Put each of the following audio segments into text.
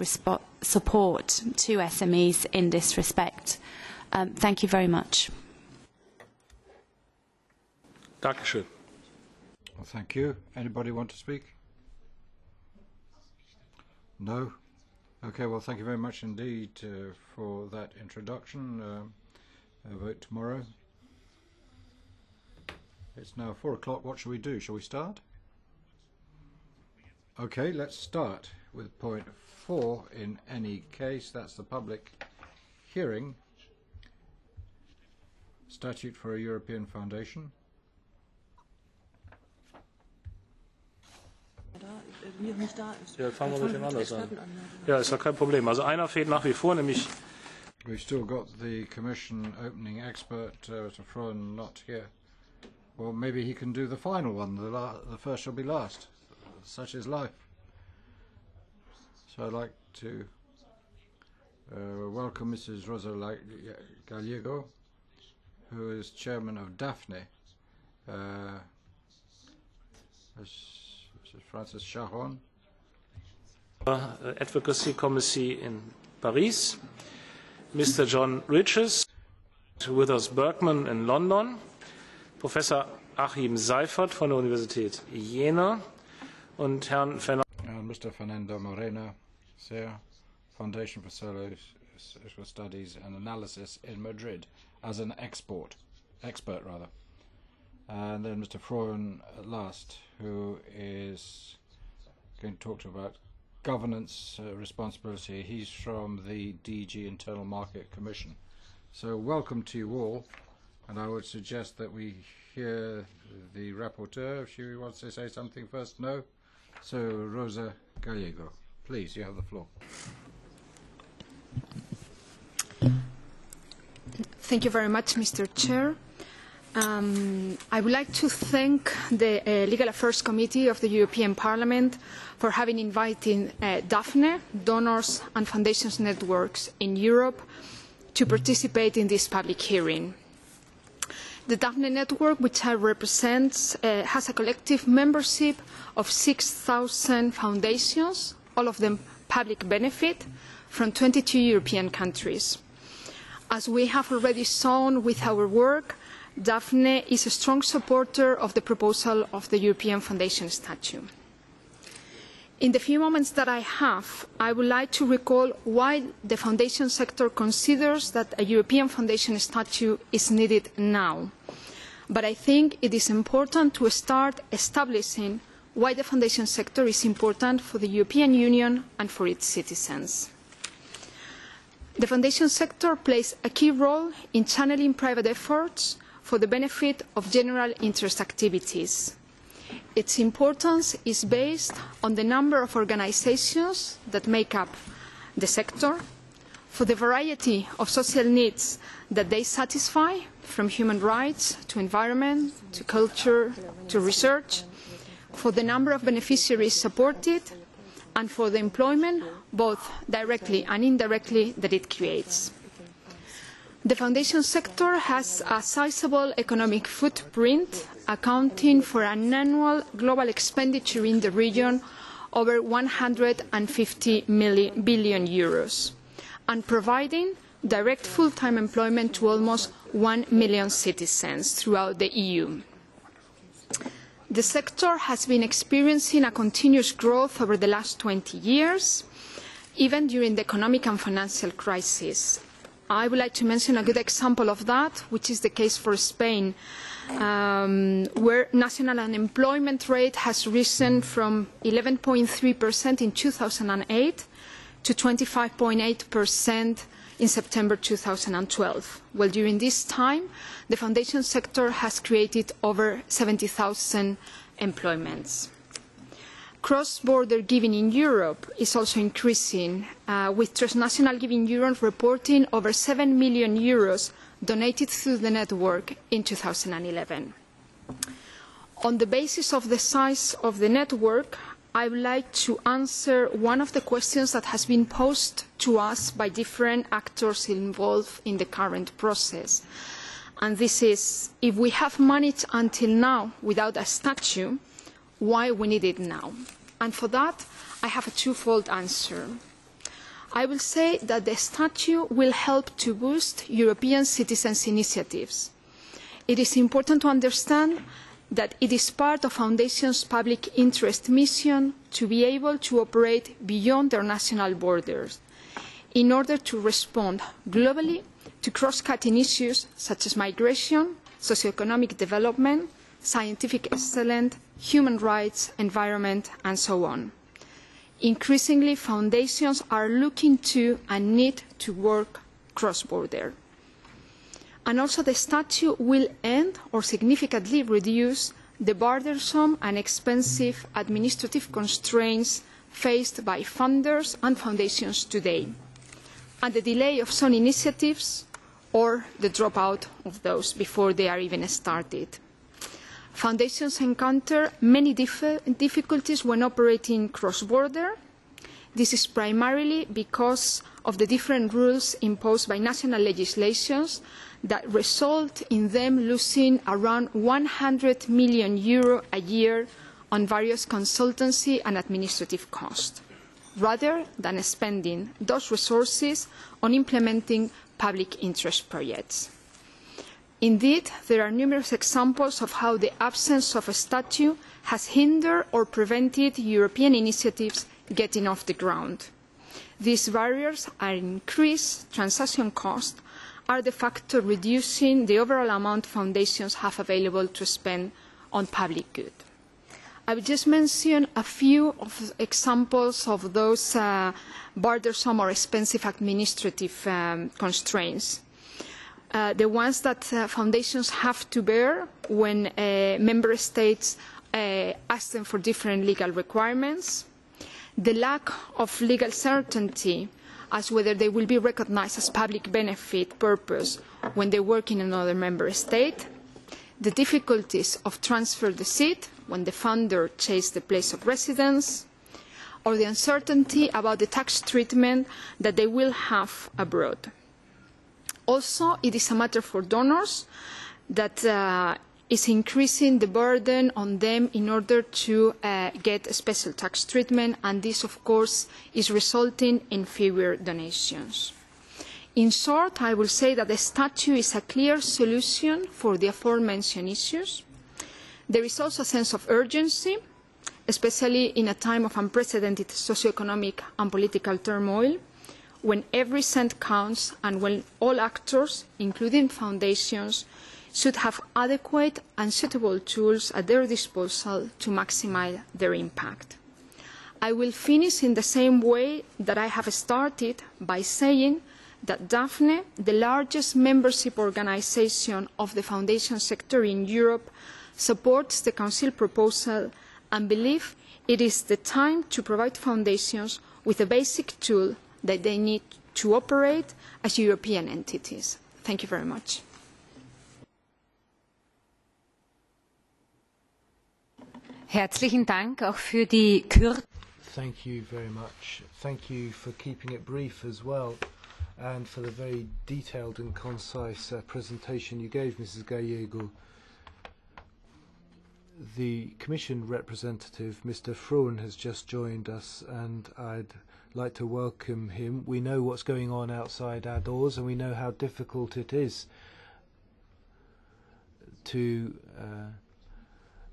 support to SMEs in this respect. Thank you very much. Dankeschön. Well, thank you. Anybody want to speak? No? Okay, well, thank you very much indeed for that introduction. A vote tomorrow. It's now 4 o'clock. What shall we do? Shall we start? Okay, let's start with point 4 in any case. That's the public hearing. Statute for a European Foundation. Ja, fangen wir mit dem anders an. Ja, ist ja kein Problem. Also einer fehlt nach wie vor, nämlich... We've still got the Commission opening expert, Mr. Freund, not here. Well, maybe he can do the final one. The first shall be last. Such is life. So I'd like to welcome Mrs. Rosa Gallego, who is chairman of DAFNE. Mrs. Frances Charon. Advocacy Committee in Paris. Mr. John Riches, Withers Bergman in London. Professor Achim Seifert von der Universität Jena und Herrn Mr. Fernando Morena, Sir, Foundation for Social Studies and Analysis in Madrid, as an expert. And then Mr. Freund at last, who is going to talk about governance responsibility. He's from the DG Internal Market Commission. So welcome to you all. And I would suggest that we hear the rapporteur, if she wants to say something first. No? So, Rosa Gallego, please, you have the floor. Thank you very much, Mr. Chair. I would like to thank the Legal Affairs Committee of the European Parliament for having invited DAFNE, donors and foundations networks in Europe, to participate in this public hearing. The DAFNE network, which I represent, has a collective membership of 6,000 foundations, all of them public benefit, from 22 European countries. As we have already shown with our work, DAFNE is a strong supporter of the proposal of the European Foundation Statute. In the few moments that I have, I would like to recall why the foundation sector considers that a European Foundation Statute is needed now. But I think it is important to start establishing why the foundation sector is important for the European Union and for its citizens. The foundation sector plays a key role in channeling private efforts for the benefit of general interest activities. Its importance is based on the number of organizations that make up the sector, for the variety of social needs that they satisfy, from human rights to environment, to culture, to research, for the number of beneficiaries supported, and for the employment, both directly and indirectly, that it creates. The foundation sector has a sizable economic footprint, accounting for an annual global expenditure in the region over 150 billion euros, and providing direct full-time employment to almost 1 million citizens throughout the EU. The sector has been experiencing a continuous growth over the last 20 years, even during the economic and financial crisis. I would like to mention a good example of that, which is the case for Spain, where national unemployment rate has risen from 11.3% in 2008 to 25.8% in September 2012. Well, during this time, the foundation sector has created over 70,000 employments. Cross-border giving in Europe is also increasing, with transnational giving Europe reporting over 7 million euros donated through the network in 2011. On the basis of the size of the network, I would like to answer one of the questions that has been posed to us by different actors involved in the current process. And this is, if we have managed until now without a statute, why we need it now? And for that, I have a twofold answer. I will say that the statute will help to boost European citizens' initiatives. It is important to understand that it is part of Foundation's public interest mission to be able to operate beyond their national borders in order to respond globally to cross-cutting issues such as migration, socioeconomic development, scientific excellence, human rights, environment, and so on. Increasingly, foundations are looking to and need to work cross-border. And also the statute will end or significantly reduce the burdensome and expensive administrative constraints faced by funders and foundations today, and the delay of some initiatives or the dropout of those before they are even started. Foundations encounter many difficulties when operating cross-border. This is primarily because of the different rules imposed by national legislations that result in them losing around €100 million a year on various consultancy and administrative costs, rather than spending those resources on implementing public interest projects. Indeed, there are numerous examples of how the absence of a statute has hindered or prevented European initiatives getting off the ground. These barriers are increased transaction costs are the factor reducing the overall amount foundations have available to spend on public good. I will just mention a few of examples of those burdensome or expensive administrative constraints. The ones that foundations have to bear when member states ask them for different legal requirements, the lack of legal certainty as whether they will be recognized as public benefit purpose when they work in another member state, the difficulties of transfer the seat when the funder changes the place of residence, or the uncertainty about the tax treatment that they will have abroad. Also, it is a matter for donors that is increasing the burden on them in order to get a special tax treatment, and this, of course, is resulting in fewer donations. In short, I will say that the statute is a clear solution for the aforementioned issues. There is also a sense of urgency, especially in a time of unprecedented socioeconomic and political turmoil, when every cent counts and when all actors, including foundations, should have adequate and suitable tools at their disposal to maximize their impact. I will finish in the same way that I have started by saying that Daphne, the largest membership organisation of the foundation sector in Europe, supports the Council proposal and believes it is the time to provide foundations with a basic tool that they need to operate as European entities. Thank you very much. Herzlichen Dank auch für die Kürze. Thank you very much. Thank you for keeping it brief as well, and for the very detailed and concise presentation you gave, Mrs. Gallego. The Commission representative, Mr. Frohn, has just joined us, and I'd like to welcome him. We know what's going on outside our doors, and we know how difficult it is to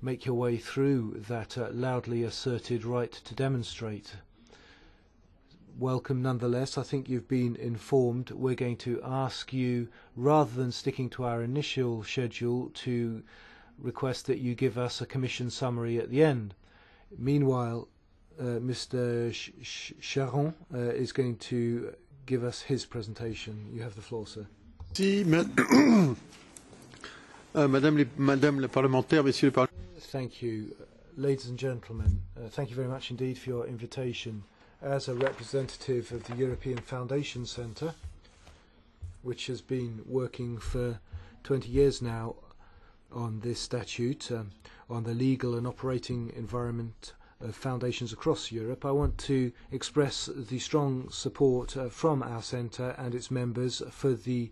make your way through that loudly asserted right to demonstrate. Welcome nonetheless. I think you've been informed. We're going to ask you, rather than sticking to our initial schedule, to request that you give us a Commission summary at the end. Meanwhile, Mr. Charon is going to give us his presentation. You have the floor, sir. Madame la parlementaire, Messieurs les parlementaires. Thank you. Ladies and gentlemen, thank you very much indeed for your invitation. As a representative of the European Foundation Centre, which has been working for 20 years now on this statute, on the legal and operating environment of foundations across Europe, I want to express the strong support from our centre and its members for the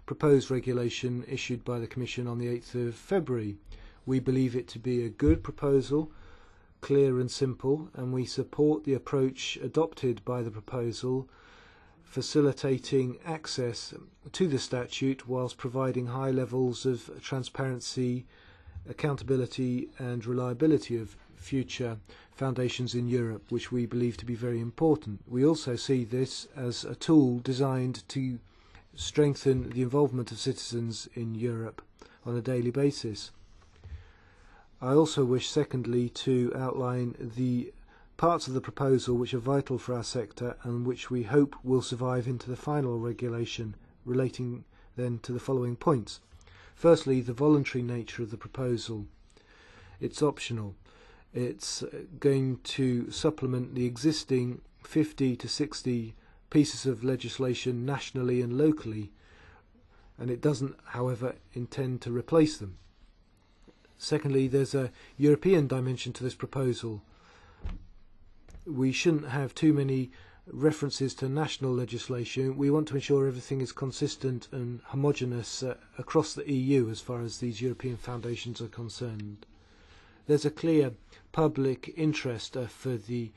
proposed regulation issued by the Commission on the 8th of February. We believe it to be a good proposal, clear and simple, and we support the approach adopted by the proposal facilitating access to the statute whilst providing high levels of transparency, accountability and reliability of future foundations in Europe, which we believe to be very important. We also see this as a tool designed to strengthen the involvement of citizens in Europe on a daily basis. I also wish, secondly, to outline the parts of the proposal which are vital for our sector and which we hope will survive into the final regulation, relating then to the following points. Firstly, the voluntary nature of the proposal. It's optional. It's going to supplement the existing 50 to 60 pieces of legislation nationally and locally, and it doesn't, however, intend to replace them. Secondly, there's a European dimension to this proposal. We shouldn't have too many references to national legislation. We want to ensure everything is consistent and homogeneous across the EU as far as these European foundations are concerned. There's a clear public interest for the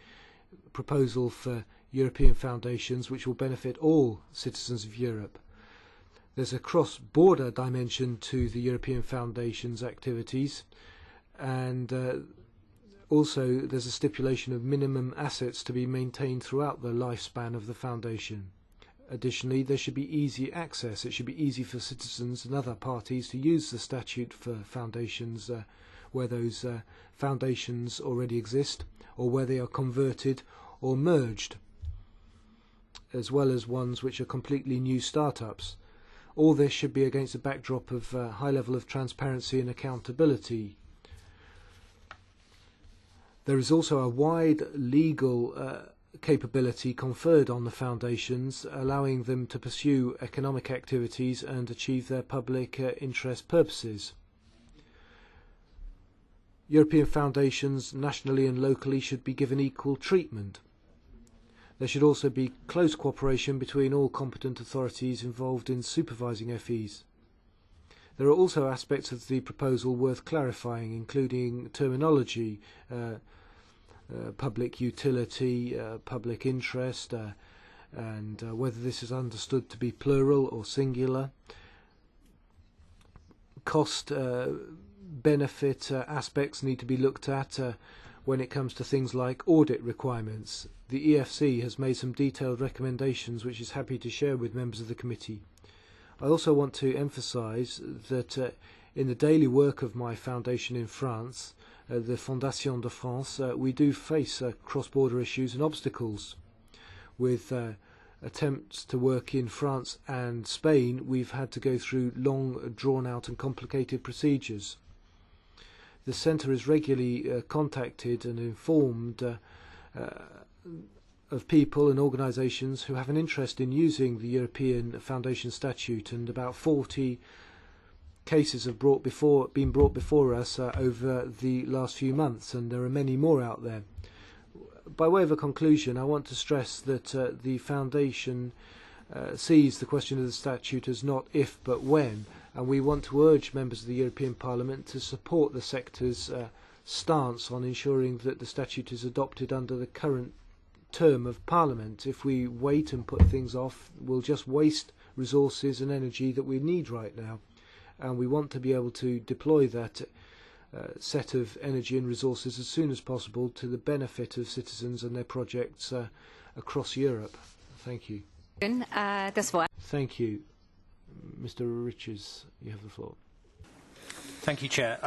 proposal for European foundations, which will benefit all citizens of Europe. There's a cross-border dimension to the European Foundation's activities, and also there's a stipulation of minimum assets to be maintained throughout the lifespan of the foundation. Additionally, there should be easy access. It should be easy for citizens and other parties to use the statute for foundations where those foundations already exist, or where they are converted or merged, as well as ones which are completely new startups. All this should be against a backdrop of high level of transparency and accountability. There is also a wide legal capability conferred on the foundations, allowing them to pursue economic activities and achieve their public interest purposes. European foundations, nationally and locally, should be given equal treatment. There should also be close cooperation between all competent authorities involved in supervising FEs. There are also aspects of the proposal worth clarifying, including terminology, public utility, public interest, and whether this is understood to be plural or singular. Cost benefit aspects need to be looked at when it comes to things like audit requirements. The EFC has made some detailed recommendations which is happy to share with members of the committee. I also want to emphasise that in the daily work of my foundation in France, the Fondation de France, we do face cross-border issues and obstacles. With attempts to work in France and Spain, we've had to go through long, drawn-out and complicated procedures. The Centre is regularly contacted and informed of people and organisations who have an interest in using the European Foundation Statute, and about 40 cases have been brought before us over the last few months, and there are many more out there. By way of a conclusion, I want to stress that the Foundation sees the question of the statute as not if but when, and we want to urge members of the European Parliament to support the sector's stance on ensuring that the statute is adopted under the current term of Parliament. If we wait and put things off, we'll just waste resources and energy that we need right now, and we want to be able to deploy that set of energy and resources as soon as possible to the benefit of citizens and their projects across Europe. Thank you. Thank you. Mr. Richards, you have the floor. Thank you, Chair.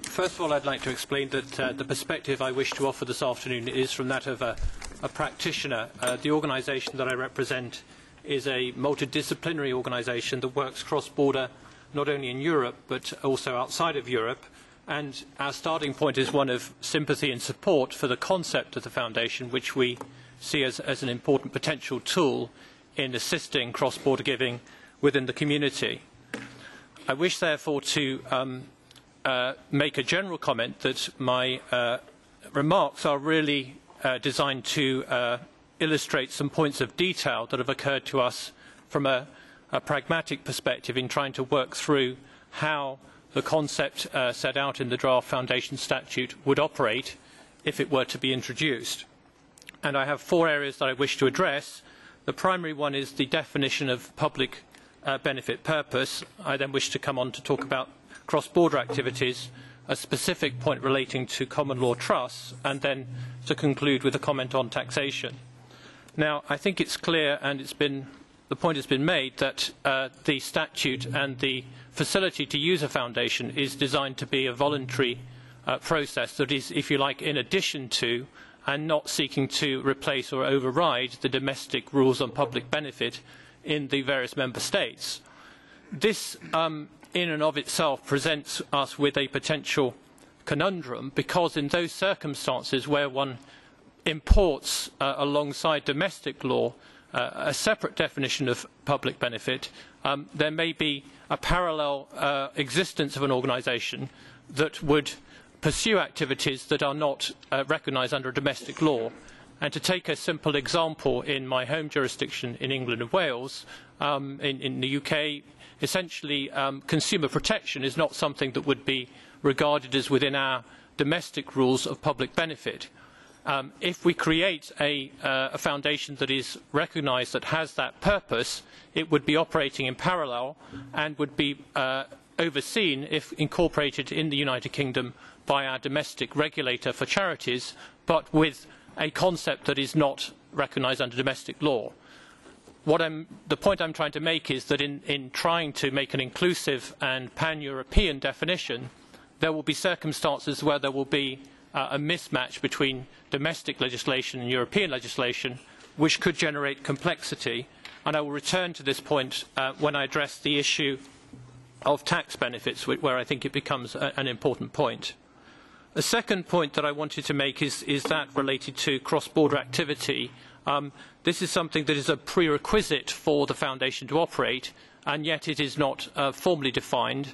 First of all, I'd like to explain that the perspective I wish to offer this afternoon is from that of a practitioner. The organisation that I represent is a multidisciplinary organisation that works cross-border not only in Europe but also outside of Europe, and our starting point is one of sympathy and support for the concept of the Foundation, which we see as an important potential tool in assisting cross-border giving within the community. I wish, therefore, to make a general comment that my remarks are really designed to illustrate some points of detail that have occurred to us from a pragmatic perspective in trying to work through how the concept set out in the draft Foundation Statute would operate if it were to be introduced. And I have 4 areas that I wish to address. The The primary one is the definition of public benefit purpose. I then wish to come on to talk about cross-border activities, a specific point relating to common law trusts, and then to conclude with a comment on taxation. Now, I think it's clear, and the point has been made, that the statute and the facility to use a foundation is designed to be a voluntary process that is, if you like, in addition to and not seeking to replace or override the domestic rules on public benefit in the various member states. This, in and of itself, presents us with a potential conundrum, because in those circumstances where one imports alongside domestic law a separate definition of public benefit, there may be a parallel existence of an organisation that would pursue activities that are not recognised under domestic law. And to take a simple example, in my home jurisdiction in England and Wales, in the UK, essentially consumer protection is not something that would be regarded as within our domestic rules of public benefit. If we create a foundation that is recognised, that has that purpose, it would be operating in parallel and would be overseen, if incorporated in the United Kingdom, by our domestic regulator for charities, but with a concept that is not recognised under domestic law. The point I'm trying to make is that in trying to make an inclusive and pan-European definition, there will be circumstances where there will be a mismatch between domestic legislation and European legislation, which could generate complexity. And I will return to this point when I address the issue of tax benefits, where I think it becomes an important point. The second point that I wanted to make is that related to cross-border activity. This is something that is a prerequisite for the foundation to operate, and yet it is not formally defined.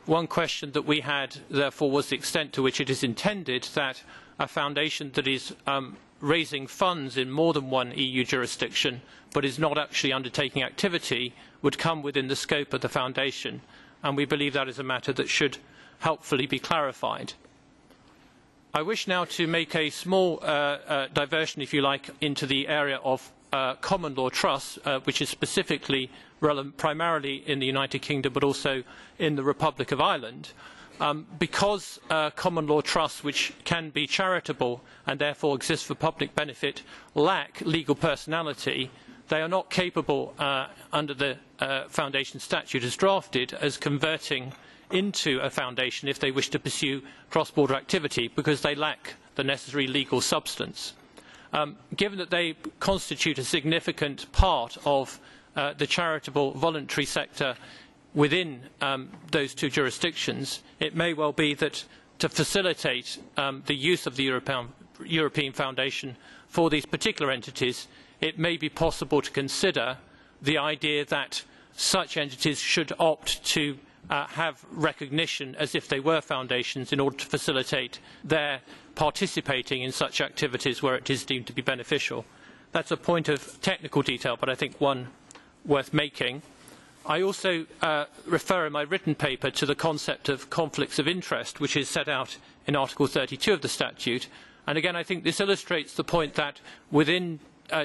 One question that we had, therefore, was the extent to which it is intended that a foundation that is raising funds in more than one EU jurisdiction but is not actually undertaking activity would come within the scope of the foundation, and we believe that is a matter that should helpfully be clarified. I wish now to make a small diversion, if you like, into the area of common law trusts, which is specifically relevant primarily in the United Kingdom but also in the Republic of Ireland. Because common law trusts, which can be charitable and therefore exist for public benefit, lack legal personality, they are not capable, under the foundation statute as drafted, as converting into a foundation if they wish to pursue cross-border activity, because they lack the necessary legal substance. Given that they constitute a significant part of the charitable voluntary sector within those two jurisdictions, it may well be that to facilitate the use of the European Foundation for these particular entities, it may be possible to consider the idea that such entities should opt to have recognition as if they were foundations in order to facilitate their participating in such activities where it is deemed to be beneficial. That's a point of technical detail, but I think one worth making. I also refer in my written paper to the concept of conflicts of interest, which is set out in Article 32 of the statute. And again, I think this illustrates the point that within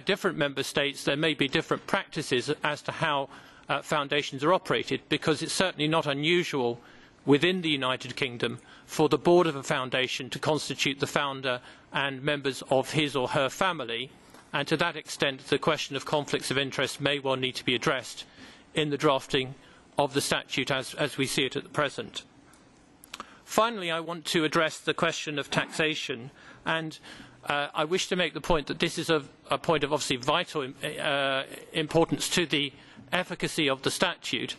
different member states there may be different practices as to how foundations are operated, because it's certainly not unusual within the United Kingdom for the board of a foundation to constitute the founder and members of his or her family, and to that extent the question of conflicts of interest may well need to be addressed in the drafting of the statute as we see it at the present. Finally, I want to address the question of taxation, and I wish to make the point that this is a point of obviously vital importance to the efficacy of the statute.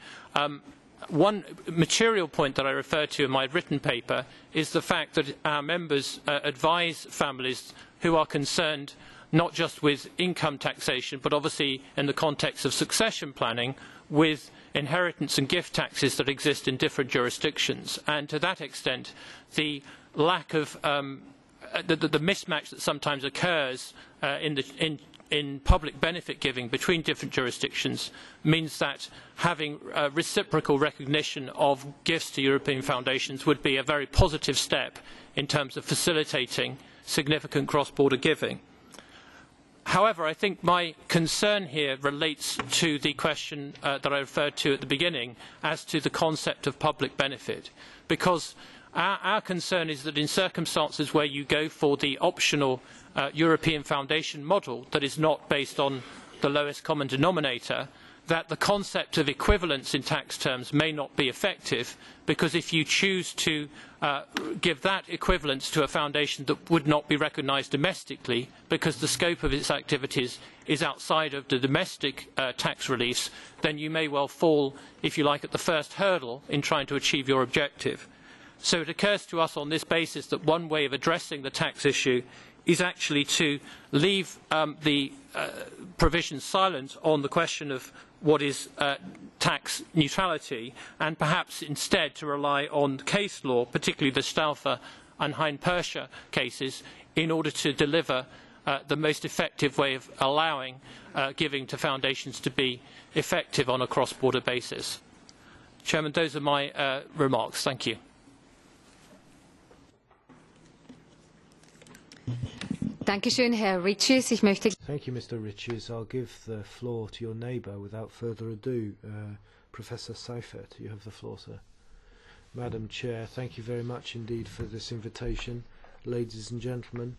One material point that I refer to in my written paper is the fact that our members advise families who are concerned not just with income taxation, but obviously in the context of succession planning, with inheritance and gift taxes that exist in different jurisdictions. And to that extent, the lack of the mismatch that sometimes occurs in public benefit giving between different jurisdictions means that having reciprocal recognition of gifts to European foundations would be a very positive step in terms of facilitating significant cross-border giving. However, I think my concern here relates to the question that I referred to at the beginning as to the concept of public benefit, because our concern is that in circumstances where you go for the optional European Foundation model that is not based on the lowest common denominator, that the concept of equivalence in tax terms may not be effective, because if you choose to give that equivalence to a foundation that would not be recognised domestically because the scope of its activities is outside of the domestic tax reliefs, then you may well fall, if you like, at the first hurdle in trying to achieve your objective. So it occurs to us on this basis that one way of addressing the tax issue is actually to leave the provisions silent on the question of what is tax neutrality, and perhaps instead to rely on case law, particularly the Stauffer and Hein-Perscher cases, in order to deliver the most effective way of allowing giving to foundations to be effective on a cross-border basis. Chairman, those are my remarks. Thank you. Dankeschön, Herr Riches. Ich möchte... Thank you, Mr. Riches. I'll give the floor to your neighbour without further ado. Professor Seifert, you have the floor, sir. Madam Chair, thank you very much indeed for this invitation. Ladies and gentlemen,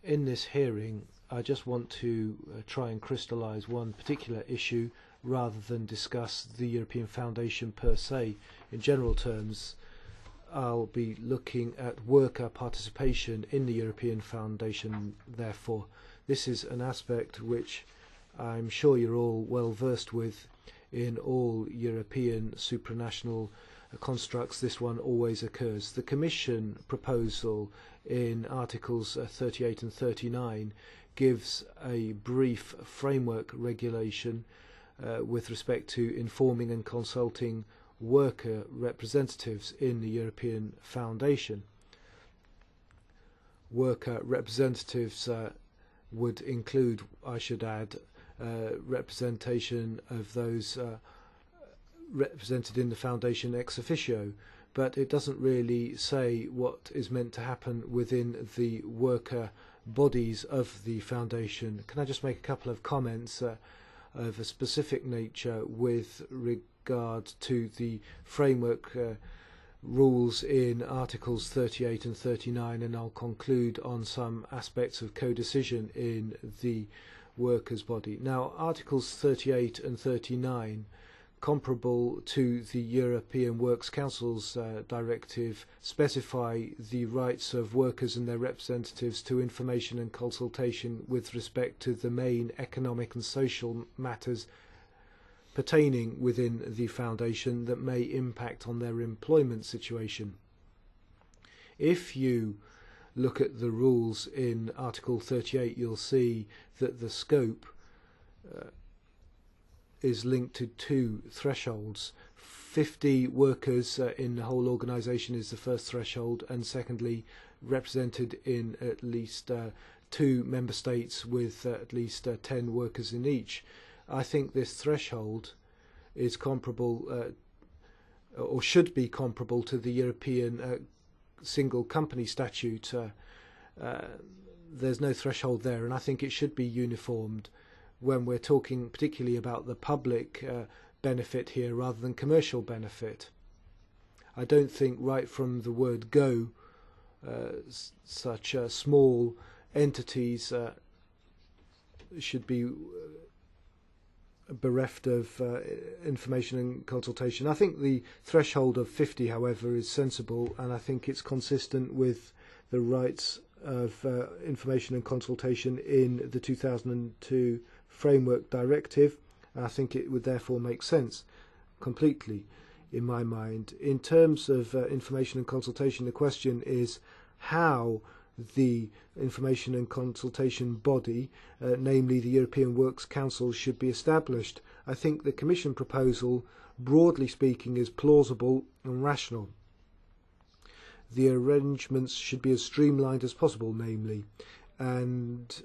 in this hearing, I just want to try and crystallise one particular issue rather than discuss the European Foundation per se. In general terms, I'll be looking at worker participation in the European Foundation, therefore. This is an aspect which I'm sure you're all well versed with in all European supranational constructs. This one always occurs. The Commission proposal in Articles 38 and 39 gives a brief framework regulation with respect to informing and consulting worker representatives in the European Foundation. Worker representatives would include, I should add, representation of those represented in the Foundation ex officio, but it doesn't really say what is meant to happen within the worker bodies of the Foundation. Can I just make a couple of comments of a specific nature with regard to the framework rules in Articles 38 and 39, and I'll conclude on some aspects of co-decision in the workers' body. Now, Articles 38 and 39, comparable to the European Works Council's directive, specify the rights of workers and their representatives to information and consultation with respect to the main economic and social matters pertaining within the Foundation that may impact on their employment situation. If you look at the rules in Article 38, you'll see that the scope is linked to two thresholds. 50 workers in the whole organisation is the first threshold, and secondly, represented in at least 2 member states with at least 10 workers in each. I think this threshold is comparable, or should be comparable, to the European single company statute. There's no threshold there, and I think it should be uniformed when we're talking particularly about the public benefit here rather than commercial benefit. I don't think right from the word go such small entities should be bereft of information and consultation. I think the threshold of 50, however, is sensible, and I think it's consistent with the rights of information and consultation in the 2002 Framework Directive. I think it would therefore make sense completely in my mind. In terms of information and consultation, the question is how the information and consultation body, namely the European Works Council, should be established. I think the Commission proposal, broadly speaking, is plausible and rational. The arrangements should be as streamlined as possible, namely, and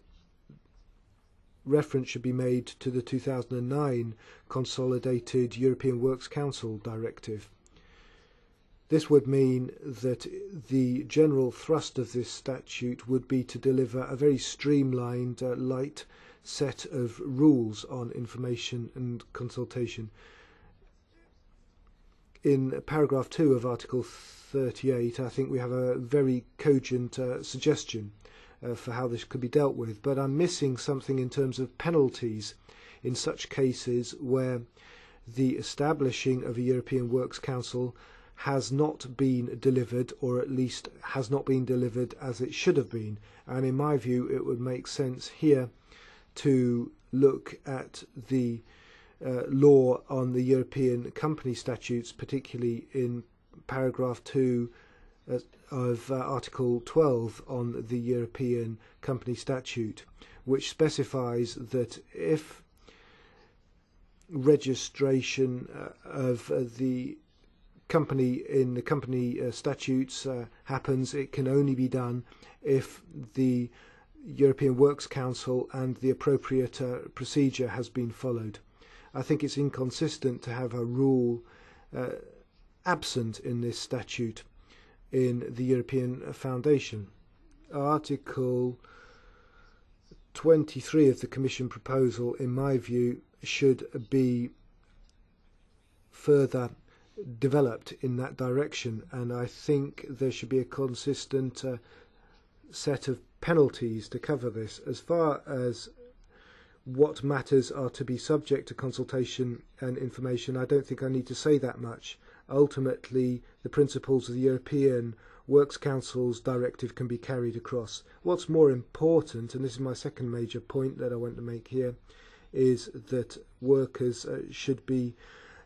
reference should be made to the 2009 Consolidated European Works Council Directive. This would mean that the general thrust of this statute would be to deliver a very streamlined, light set of rules on information and consultation. In paragraph 2 of Article 38, I think we have a very cogent suggestion for how this could be dealt with, but I'm missing something in terms of penalties in such cases where the establishing of a European Works Council has not been delivered, or at least has not been delivered as it should have been. And in my view, it would make sense here to look at the law on the European company statutes, particularly in paragraph 2 of Article 12 on the European company statute, which specifies that if registration of the company in the company statutes happens, it can only be done if the European Works Council and the appropriate procedure has been followed. I think it's inconsistent to have a rule absent in this statute in the European Foundation. Article 23 of the Commission proposal, in my view, should be further developed in that direction, and I think there should be a consistent set of penalties to cover this. As far as what matters are to be subject to consultation and information, I don't think I need to say that much. Ultimately, the principles of the European Works Council's directive can be carried across. What's more important, and this is my second major point that I want to make here, is that workers should be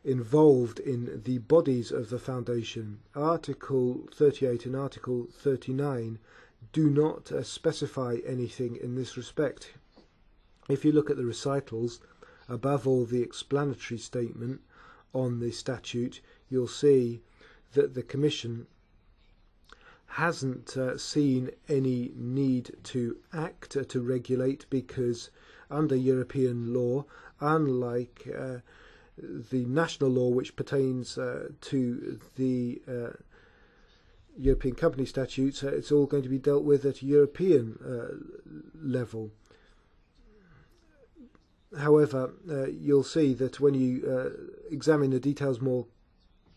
involved in the bodies of the foundation. Article 38 and Article 39 do not specify anything in this respect. If you look at the recitals, above all the explanatory statement on the statute, you'll see that the Commission hasn't seen any need to act to regulate, because under European law, unlike the national law which pertains to the European company statutes, it's all going to be dealt with at a European level. However, you'll see that when you examine the details more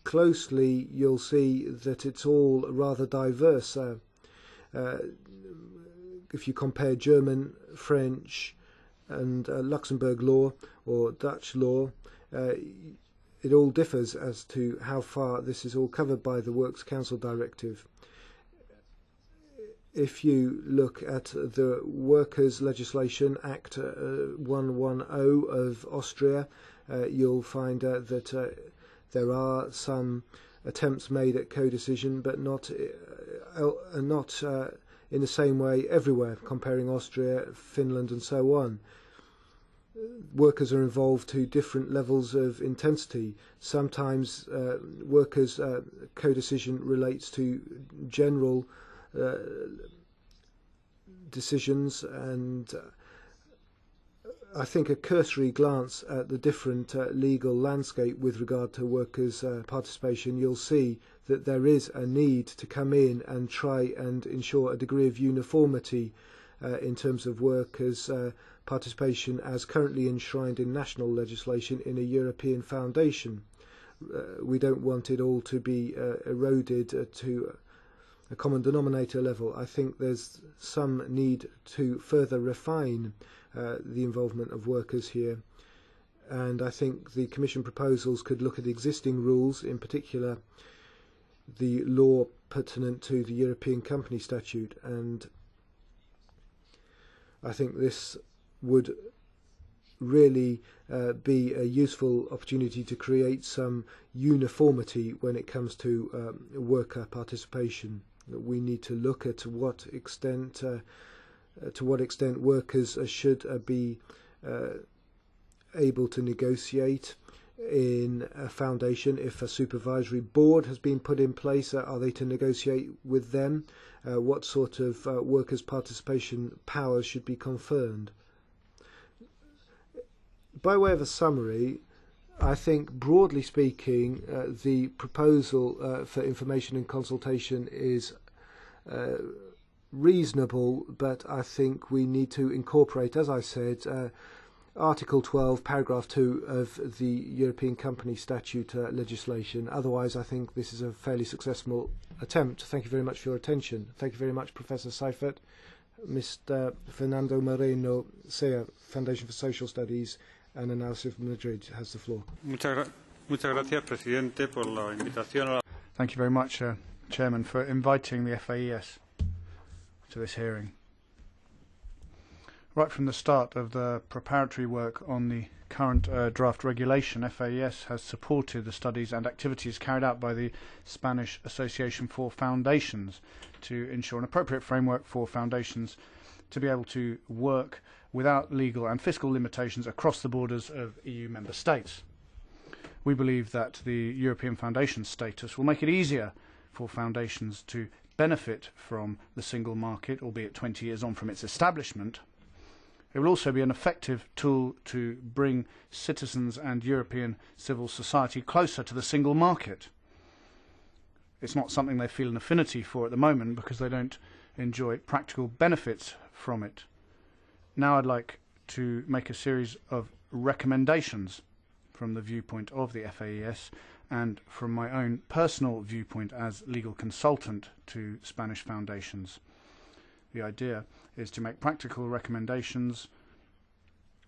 closely, you'll see that it's all rather diverse. If you compare German, French and Luxembourg law or Dutch law, it all differs as to how far this is all covered by the Works Council Directive. If you look at the Workers' Legislation Act 110 of Austria, you'll find that there are some attempts made at co-decision, but not in the same way everywhere, comparing Austria, Finland and so on. Workers are involved to different levels of intensity. Sometimes workers' co-decision relates to general decisions, and I think a cursory glance at the different legal landscape with regard to workers' participation, you'll see that there is a need to come in and try and ensure a degree of uniformity in terms of workers' participation as currently enshrined in national legislation in a European foundation. We don't want it all to be eroded to a common denominator level. I think there's some need to further refine the involvement of workers here, and I think the Commission proposals could look at existing rules, in particular the law pertinent to the European Company Statute, and I think this would really be a useful opportunity to create some uniformity when it comes to worker participation. We need to look at to what extent workers should be able to negotiate in a foundation. If a supervisory board has been put in place, are they to negotiate with them? What sort of workers' participation powers should be conferred? By way of a summary, I think, broadly speaking, the proposal for information and consultation is reasonable, but I think we need to incorporate, as I said, Article 12, Paragraph 2 of the European Company Statute legislation. Otherwise, I think this is a fairly successful attempt. Thank you very much for your attention. Thank you very much, Professor Seifert. Mr. Fernando Moreno Sea, Foundation for Social Studies and Analysis of Madrid, has the floor. Thank you very much, Chairman, for inviting the FAES to this hearing. Right from the start of the preparatory work on the current draft regulation, FAES has supported the studies and activities carried out by the Spanish Association for Foundations to ensure an appropriate framework for foundations to be able to work without legal and fiscal limitations across the borders of EU member states. We believe that the European Foundation status will make it easier for foundations to benefit from the single market, albeit 20 years on from its establishment. It will also be an effective tool to bring citizens and European civil society closer to the single market. It's not something they feel an affinity for at the moment because they don't enjoy practical benefits from it. Now I'd like to make a series of recommendations from the viewpoint of the FAES and from my own personal viewpoint as legal consultant to Spanish foundations. The idea is to make practical recommendations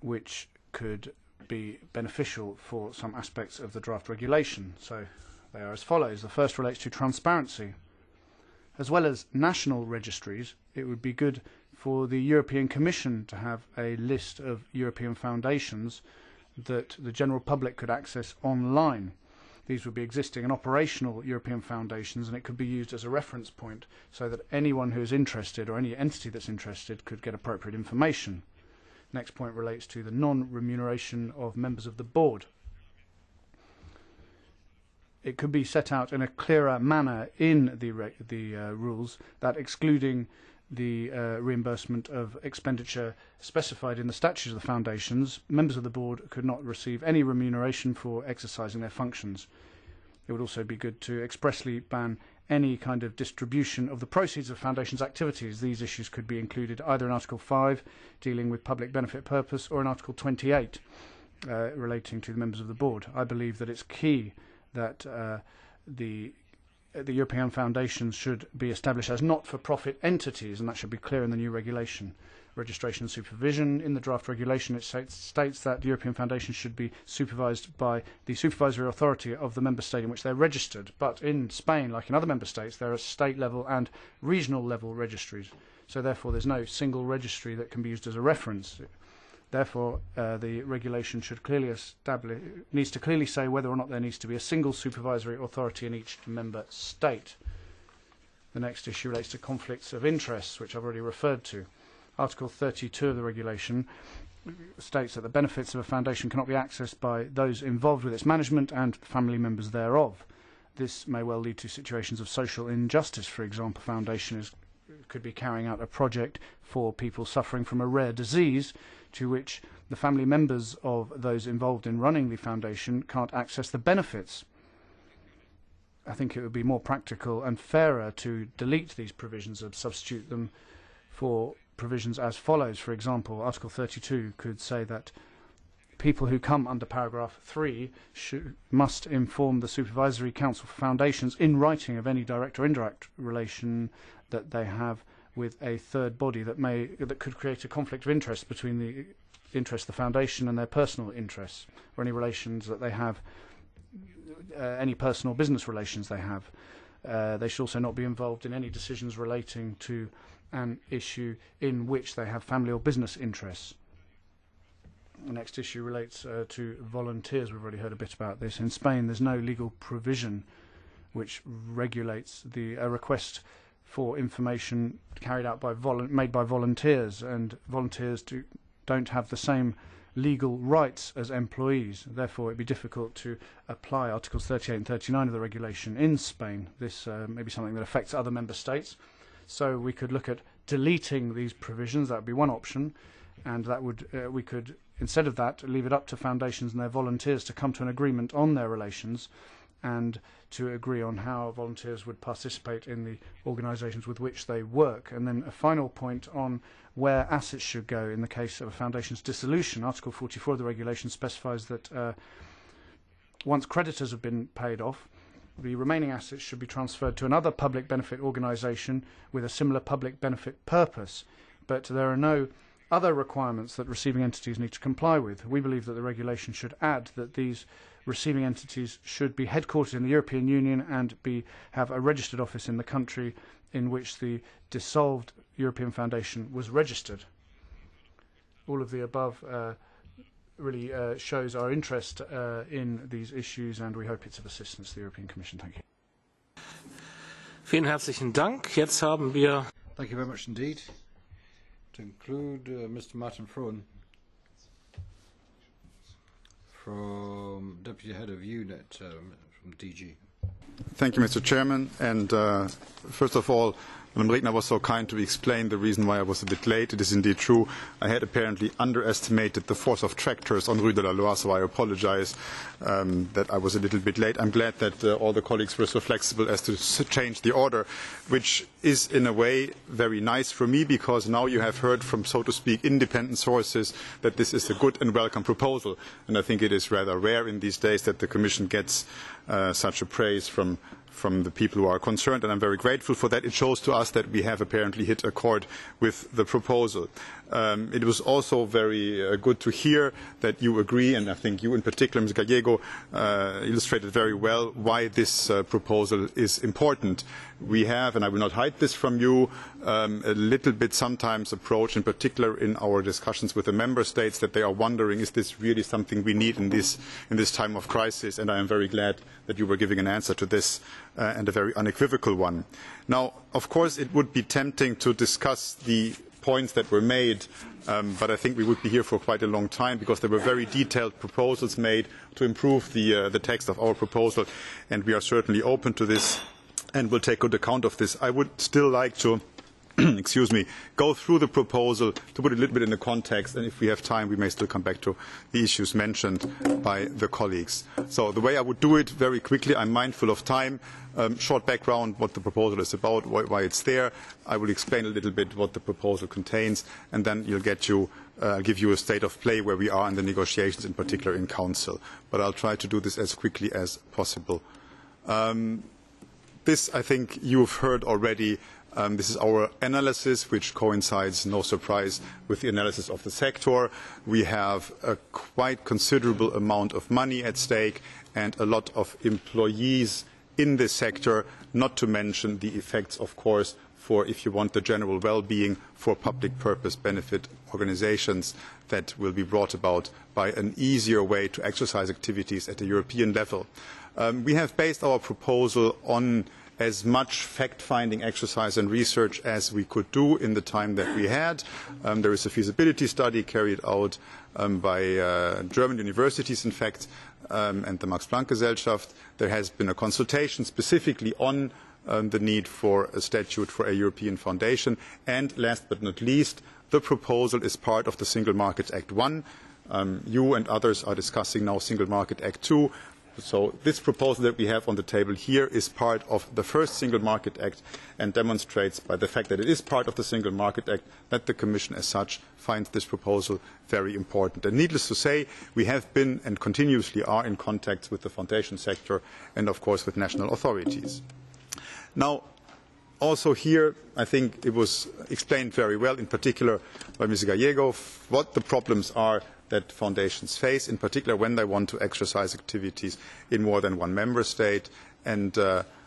which could be beneficial for some aspects of the draft regulation. So they are as follows. The first relates to transparency. As well as national registries, it would be good for the European Commission to have a list of European foundations that the general public could access online. These would be existing and operational European foundations, and it could be used as a reference point so that anyone who is interested or any entity that's interested could get appropriate information. Next point relates to the non-remuneration of members of the board. It could be set out in a clearer manner in the rules that excluding the reimbursement of expenditure specified in the statutes of the foundations, members of the board could not receive any remuneration for exercising their functions. It would also be good to expressly ban any kind of distribution of the proceeds of foundations' activities. These issues could be included either in Article 5, dealing with public benefit purpose, or in Article 28, relating to the members of the board. I believe that it's key that the European foundations should be established as not-for-profit entities, and that should be clear in the new regulation. Registration and supervision. In the draft regulation, it states that European foundations should be supervised by the supervisory authority of the member state in which they're registered. But in Spain, like in other member states, there are state-level and regional-level registries. So therefore, there's no single registry that can be used as a reference. Therefore, the regulation should needs to clearly say whether or not there needs to be a single supervisory authority in each member state. The next issue relates to conflicts of interests, which I've already referred to. Article 32 of the regulation states that the benefits of a foundation cannot be accessed by those involved with its management and family members thereof. This may well lead to situations of social injustice. For example, a foundation could be carrying out a project for people suffering from a rare disease to which the family members of those involved in running the foundation can't access the benefits. I think it would be more practical and fairer to delete these provisions and substitute them for provisions as follows. For example, Article 32 could say that people who come under paragraph 3 must inform the Supervisory Council for Foundations in writing of any direct or indirect relation that they have with a third body that could create a conflict of interest between the interests of the foundation and their personal interests, or any relations that they have, any personal business relations they have. They should also not be involved in any decisions relating to an issue in which they have family or business interests. The next issue relates to volunteers. We've already heard a bit about this. In Spain, there's no legal provision which regulates a request for information carried out by made by volunteers, and volunteers don't have the same legal rights as employees. Therefore, it'd be difficult to apply Articles 38 and 39 of the regulation in Spain. This may be something that affects other member states. So we could look at deleting these provisions. That would be one option. and that would we could, instead of that, leave it up to foundations and their volunteers to come to an agreement on their relations and to agree on how volunteers would participate in the organisations with which they work. And then a final point on where assets should go in the case of a foundation's dissolution. Article 44 of the regulation specifies that once creditors have been paid off, the remaining assets should be transferred to another public benefit organisation with a similar public benefit purpose. But there are no other requirements that receiving entities need to comply with. We believe that the regulation should add that these receiving entities should be headquartered in the European Union and have a registered office in the country in which the dissolved European Foundation was registered. All of the above really shows our interest in these issues, and we hope it's of assistance to the European Commission. Thank you. Vielen herzlichen Dank. Jetzt haben wir... Thank you very much indeed. To include Mr. Martin Frohn from Deputy Head of Unit from DG. Thank you, Mr. Chairman. And first of all, Madam Regner was so kind to explain the reason why I was a bit late. It is indeed true. I had apparently underestimated the force of tractors on Rue de la Loire, so I apologize that I was a little bit late. I'm glad that all the colleagues were so flexible as to change the order, which is in a way very nice for me, because now you have heard from, so to speak, independent sources that this is a good and welcome proposal. And I think it is rather rare in these days that the Commission gets such a praise from the people who are concerned, and I'm very grateful for that. It shows to us that we have apparently hit a chord with the proposal. It was also very good to hear that you agree, and I think you in particular, Ms. Gallego, illustrated very well why this proposal is important. We have, and I will not hide this from you, a little bit sometimes approach, in particular in our discussions with the member states, that they are wondering, is this really something we need in this time of crisis? And I am very glad that you were giving an answer to this, and a very unequivocal one. Now, of course, it would be tempting to discuss the points that were made, but I think we would be here for quite a long time, because there were very detailed proposals made to improve the text of our proposal, and we are certainly open to this and will take good account of this. I would still like to excuse me, go through the proposal to put it a little bit in the context, and if we have time we may still come back to the issues mentioned by the colleagues. So the way I would do it, very quickly, I'm mindful of time, short background, what the proposal is about, why it's there. I will explain a little bit what the proposal contains, and then I'll give you a state of play where we are in the negotiations, in particular in Council. But I'll try to do this as quickly as possible. This, I think, you've heard already. This is our analysis, which coincides, no surprise, with the analysis of the sector. We have a quite considerable amount of money at stake and a lot of employees in this sector, not to mention the effects, of course, for, if you want, the general well-being for public purpose benefit organizations that will be brought about by an easier way to exercise activities at the European level. We have based our proposal on as much fact-finding exercise and research as we could do in the time that we had. There is a feasibility study carried out by German universities, in fact, and the Max Planck Gesellschaft. There has been a consultation specifically on the need for a statute for a European foundation. And last but not least, the proposal is part of the Single Market Act I. You and others are discussing now Single Market Act II. So this proposal that we have on the table here is part of the first Single Market Act and demonstrates by the fact that it is part of the Single Market Act that the Commission as such finds this proposal very important. And needless to say, we have been and continuously are in contact with the foundation sector and of course with national authorities. Now, also here, I think it was explained very well, in particular by Ms. Gallego, what the problems are that foundations face, in particular when they want to exercise activities in more than one member state. And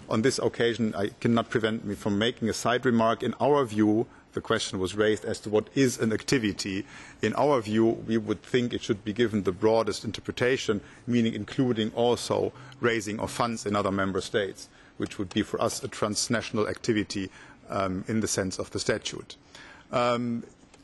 on this occasion, I cannot prevent me from making a side remark. In our view, the question was raised as to what is an activity. In our view, we would think it should be given the broadest interpretation, meaning including also raising of funds in other member states, which would be for us a transnational activity in the sense of the statute.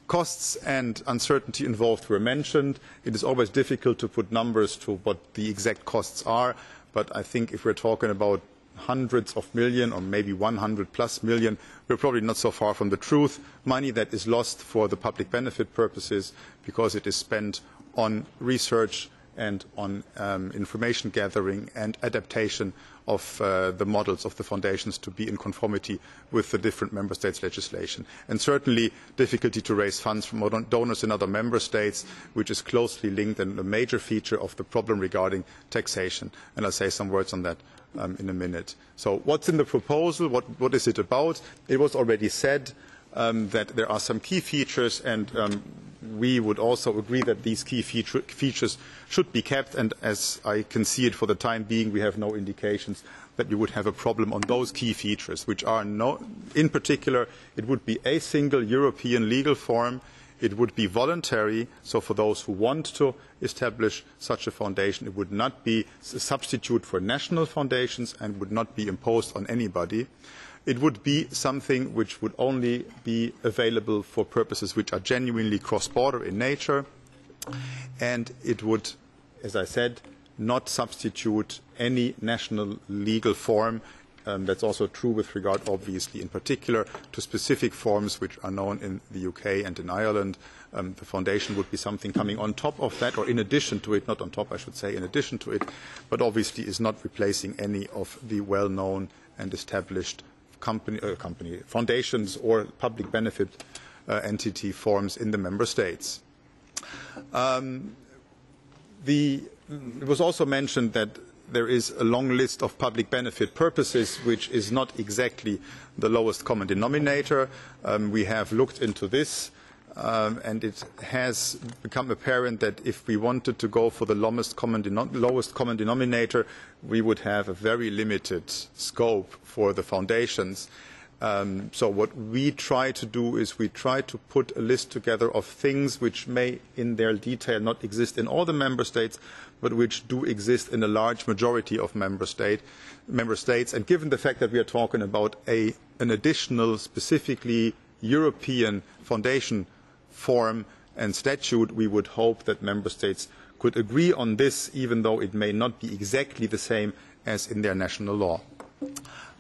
Costs and uncertainty involved were mentioned. It is always difficult to put numbers to what the exact costs are, but I think if we're talking about hundreds of million or maybe 100+ million. We're probably not so far from the truth. Money that is lost for the public benefit purposes because it is spent on research and on information gathering and adaptation of the models of the foundations to be in conformity with the different member states' legislation. And certainly difficulty to raise funds from donors in other member states, which is closely linked and a major feature of the problem regarding taxation. And I'll say some words on that in a minute. So what's in the proposal? What is it about? It was already said that there are some key features, and we would also agree that these key features should be kept, and as I can see it for the time being, we have no indications that we would have a problem on those key features, which are, in particular, it would be a single European legal form, it would be voluntary, so for those who want to establish such a foundation, it would not be a substitute for national foundations and would not be imposed on anybody. It would be something which would only be available for purposes which are genuinely cross-border in nature, and it would, as I said, not substitute any national legal form. That's also true with regard, obviously, in particular, to specific forms which are known in the UK and in Ireland. The foundation would be something coming on top of that, or in addition to it, not on top, I should say, in addition to it, but obviously is not replacing any of the well-known and established foundations or public benefit entity forms in the member states. It was also mentioned that there is a long list of public benefit purposes which is not exactly the lowest common denominator. We have looked into this and it has become apparent that if we wanted to go for the lowest common denominator, we would have a very limited scope for the foundations. So what we try to do is we try to put a list together of things which may in their detail not exist in all the member states, but which do exist in a large majority of member states. And given the fact that we are talking about an additional, specifically European foundation form and statute, we would hope that member states could agree on this, even though it may not be exactly the same as in their national law.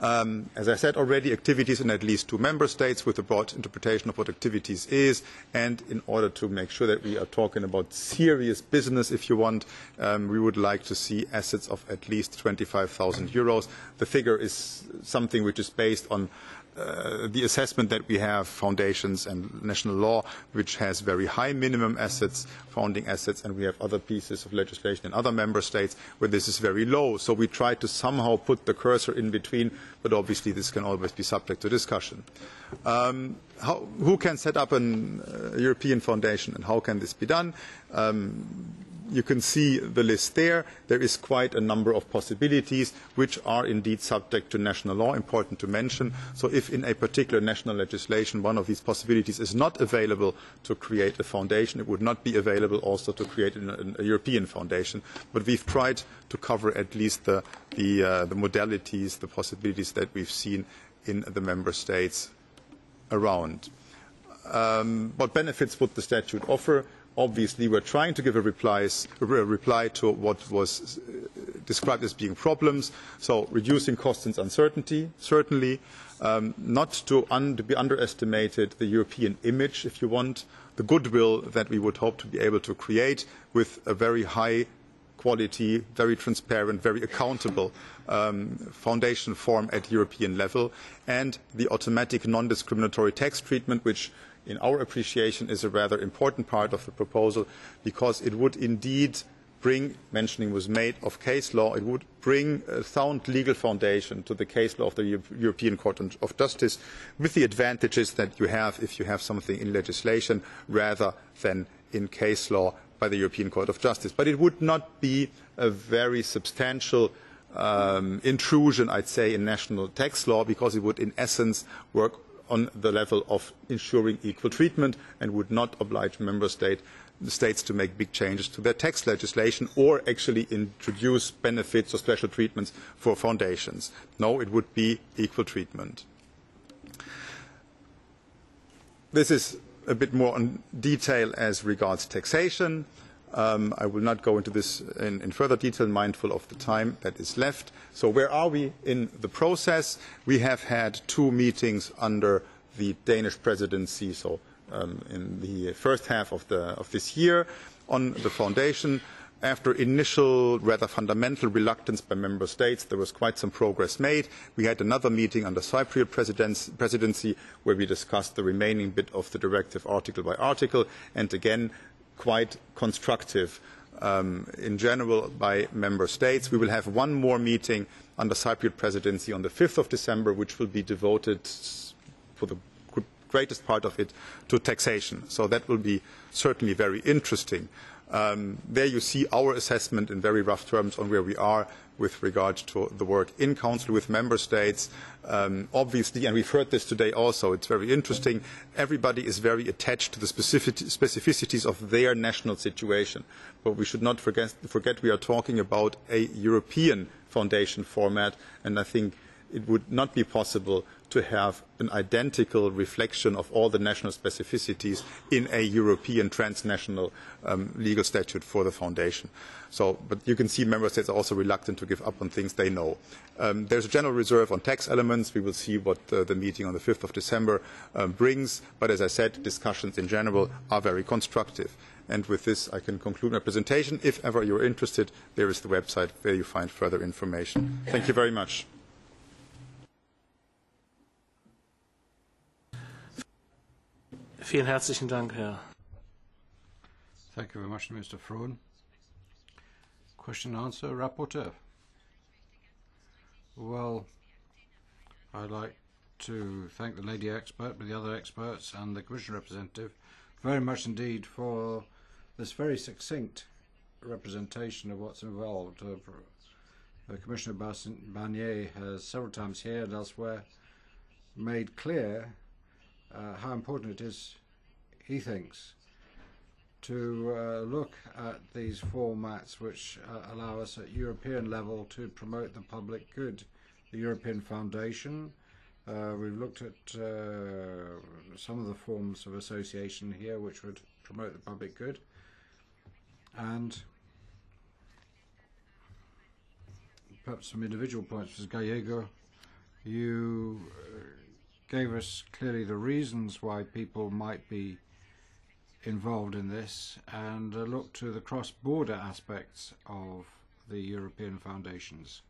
As I said already, activities in at least 2 member states with a broad interpretation of what activities is, and in order to make sure that we are talking about serious business, if you want, we would like to see assets of at least 25,000 euros. The figure is something which is based on the assessment that we have foundations and national law, which has very high minimum assets, founding assets, and we have other pieces of legislation in other member states where this is very low. So we try to somehow put the cursor in between, but obviously this can always be subject to discussion. Who can set up a European foundation and how can this be done? You can see the list there. There is quite a number of possibilities which are indeed subject to national law, important to mention. So if in a particular national legislation one of these possibilities is not available to create a foundation, it would not be available also to create a European foundation. But we've tried to cover at least the modalities, the possibilities that we've seen in the member states around. What benefits would the statute offer? Obviously, we're trying to give a reply to what was described as being problems. So reducing costs and uncertainty, certainly. Not to be underestimated, the European image, if you want, the goodwill that we would hope to be able to create with a very high quality, very transparent, very accountable foundation form at European level, and the automatic non-discriminatory tax treatment, which in our appreciation is a rather important part of the proposal, because it would indeed bring, mentioning was made of case law, it would bring a sound legal foundation to the case law of the European Court of Justice, with the advantages that you have if you have something in legislation rather than in case law by the European Court of Justice. But it would not be a very substantial intrusion, I'd say, in national tax law, because it would in essence work on the level of ensuring equal treatment and would not oblige member states to make big changes to their tax legislation or actually introduce benefits or special treatments for foundations. No, it would be equal treatment. This is a bit more on detail as regards taxation. I will not go into this in further detail, mindful of the time that is left. So where are we in the process? We have had 2 meetings under the Danish presidency, so in the first half of this year, on the foundation. After initial, rather fundamental reluctance by member states, there was quite some progress made. We had another meeting under Cypriot presidency where we discussed the remaining bit of the directive article by article, and again, quite constructive in general by member states. We will have one more meeting under Cypriot presidency on the 5th of December, which will be devoted for the greatest part of it to taxation. So that will be certainly very interesting. There you see our assessment in very rough terms on where we are with regard to the work in Council with Member States. Obviously, and we've heard this today also, it's very interesting, everybody is very attached to the specificities of their national situation. But we should not forget we are talking about a European foundation format, and I think it would not be possible to have an identical reflection of all the national specificities in a European transnational legal statute for the foundation. So, but you can see member states are also reluctant to give up on things they know. There's a general reserve on tax elements. We will see what the meeting on the 5th of December brings. But as I said, discussions in general are very constructive. And with this, I can conclude my presentation. If ever you're interested, there is the website where you find further information. Thank you very much. Vielen herzlichen Dank, Herr. Thank you very much, Mr. Frohn. Question and answer, Rapporteur. Well, I'd like to thank the lady expert, but the other experts and the Commission representative very much indeed for this very succinct representation of what's involved. Commissioner Barnier has several times here and elsewhere made clear how important it is, he thinks, to look at these formats which allow us at European level to promote the public good. The European Foundation, we've looked at some of the forms of association here which would promote the public good, and perhaps some individual points. Mrs. Gallego, you gave us clearly the reasons why people might be involved in this, and look to the cross-border aspects of the European foundations,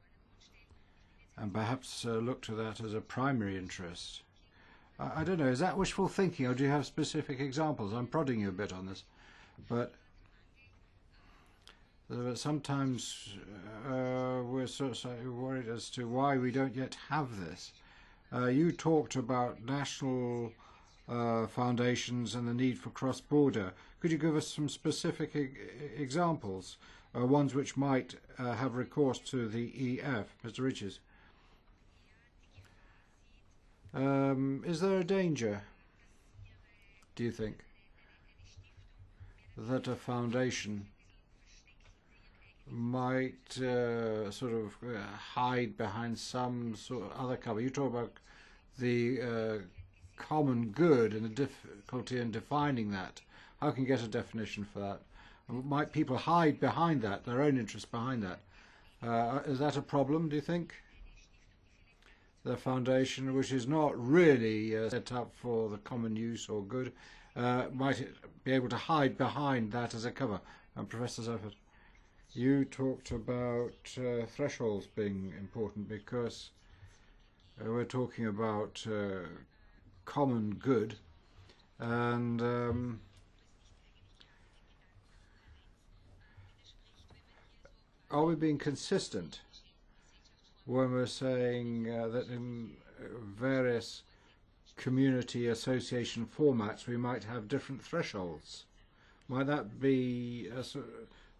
and perhaps look to that as a primary interest. I don't know, is that wishful thinking, or do you have specific examples? I'm prodding you a bit on this, but sometimes we're sort of worried as to why we don't yet have this. You talked about national foundations and the need for cross-border. Could you give us some specific examples, ones which might have recourse to the EF? Mr. Riches. Is there a danger, do you think, that a foundation might sort of hide behind some sort of other cover? You talk about the common good and the difficulty in defining that. How can you get a definition for that? Might people hide behind that, their own interest behind that? Is that a problem, do you think? The foundation, which is not really set up for the common use or good, might it be able to hide behind that as a cover? Professor Zeffert, you talked about thresholds being important because we're talking about common good, and are we being consistent when we're saying that in various community association formats we might have different thresholds? Might that be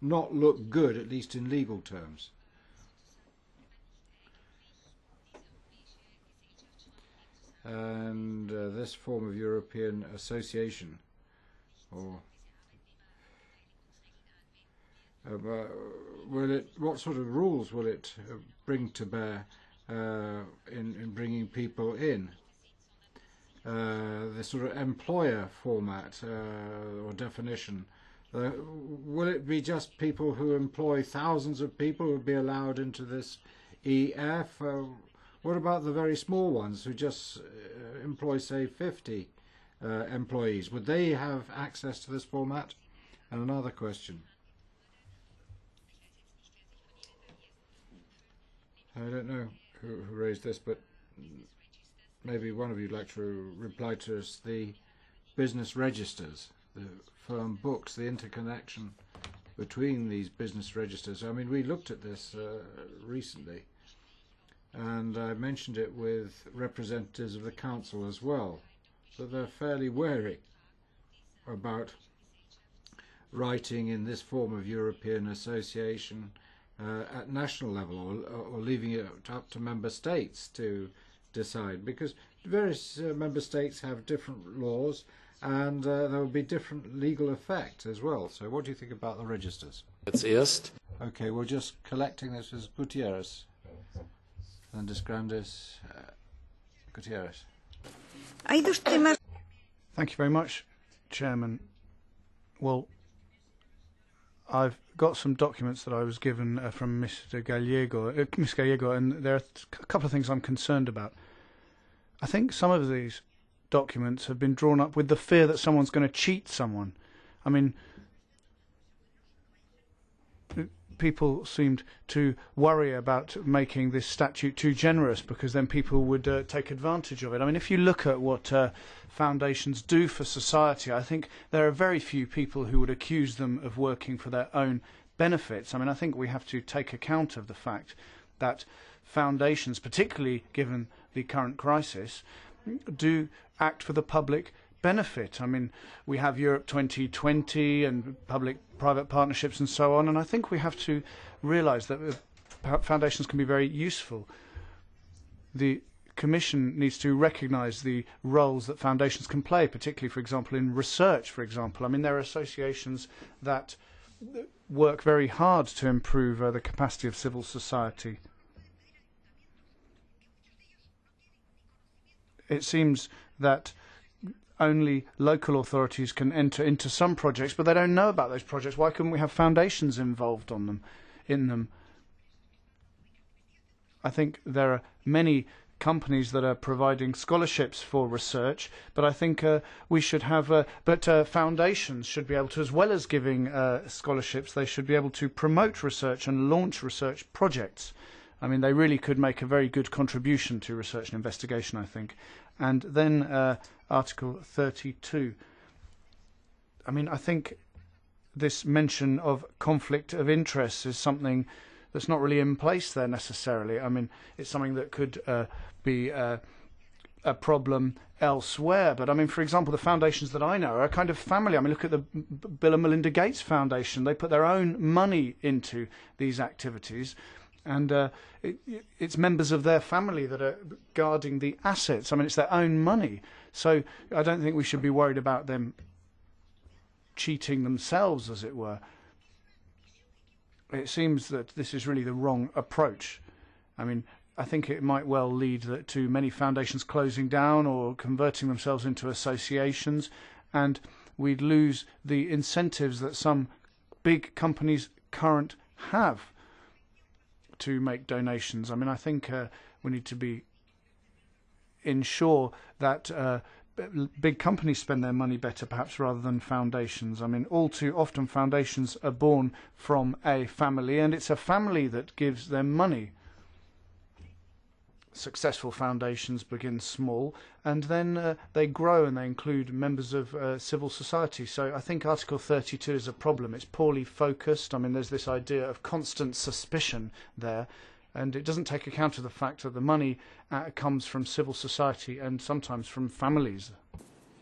not look good, at least in legal terms? And this form of European association, or what sort of rules will it bring to bear in bringing people in? The sort of employer format or definition, Will it be just people who employ thousands of people who will be allowed into this EF? What about the very small ones who just employ, say, 50 employees? Would they have access to this format? And another question. I don't know who raised this, but maybe one of you would like to reply to us. The business registers, the firm books, the interconnection between these business registers. I mean, we looked at this recently, and I mentioned it with representatives of the council as well, that they're fairly wary about writing in this form of European association at national level, or leaving it up to member states to decide, because various member states have different laws, and there will be different legal effect as well. So what do you think about the registers? Jetzt erst. Okay, we're just collecting this as Gutierrez. And Grandes, Gutierrez. Thank you very much, Chairman. Well, I've got some documents that I was given from Miss Gallego, and there are a couple of things I'm concerned about. I think some of these documents have been drawn up with the fear that someone's going to cheat someone. I mean, people seemed to worry about making this statute too generous, because then people would take advantage of it. I mean, if you look at what foundations do for society, I think there are very few people who would accuse them of working for their own benefits. I mean, I think we have to take account of the fact that foundations, particularly given the current crisis, do act for the public benefit. I mean, we have Europe 2020 and public-private partnerships and so on, and I think we have to realise that foundations can be very useful. The Commission needs to recognise the roles that foundations can play, particularly, for example, in research, for example. I mean, there are associations that work very hard to improve the capacity of civil society. It seems that only local authorities can enter into some projects, but they don't know about those projects. Why couldn't we have foundations involved in them? I think there are many companies that are providing scholarships for research, but I think we should have, foundations should be able to, as well as giving scholarships, they should be able to promote research and launch research projects. I mean, they really could make a very good contribution to research and investigation, I think. And then Article 32. I mean, I think this mention of conflict of interest is something that's not really in place there necessarily. I mean, it's something that could be a problem elsewhere. But I mean, for example, the foundations that I know are a kind of family. I mean, look at the Bill and Melinda Gates Foundation. They put their own money into these activities, and it's members of their family that are guarding the assets. I mean, it's their own money. So I don't think we should be worried about them cheating themselves, as it were. It seems that this is really the wrong approach. I mean, I think it might well lead to many foundations closing down or converting themselves into associations, and we'd lose the incentives that some big companies currently have to make donations. I mean, I think we need to ensure that big companies spend their money better, perhaps, rather than foundations. I mean, all too often foundations are born from a family, and it's a family that gives them money. Successful foundations begin small, and then they grow, and they include members of civil society. So I think Article 32 is a problem. It's poorly focused. I mean, there's this idea of constant suspicion there, and it doesn't take account of the fact that the money comes from civil society and sometimes from families.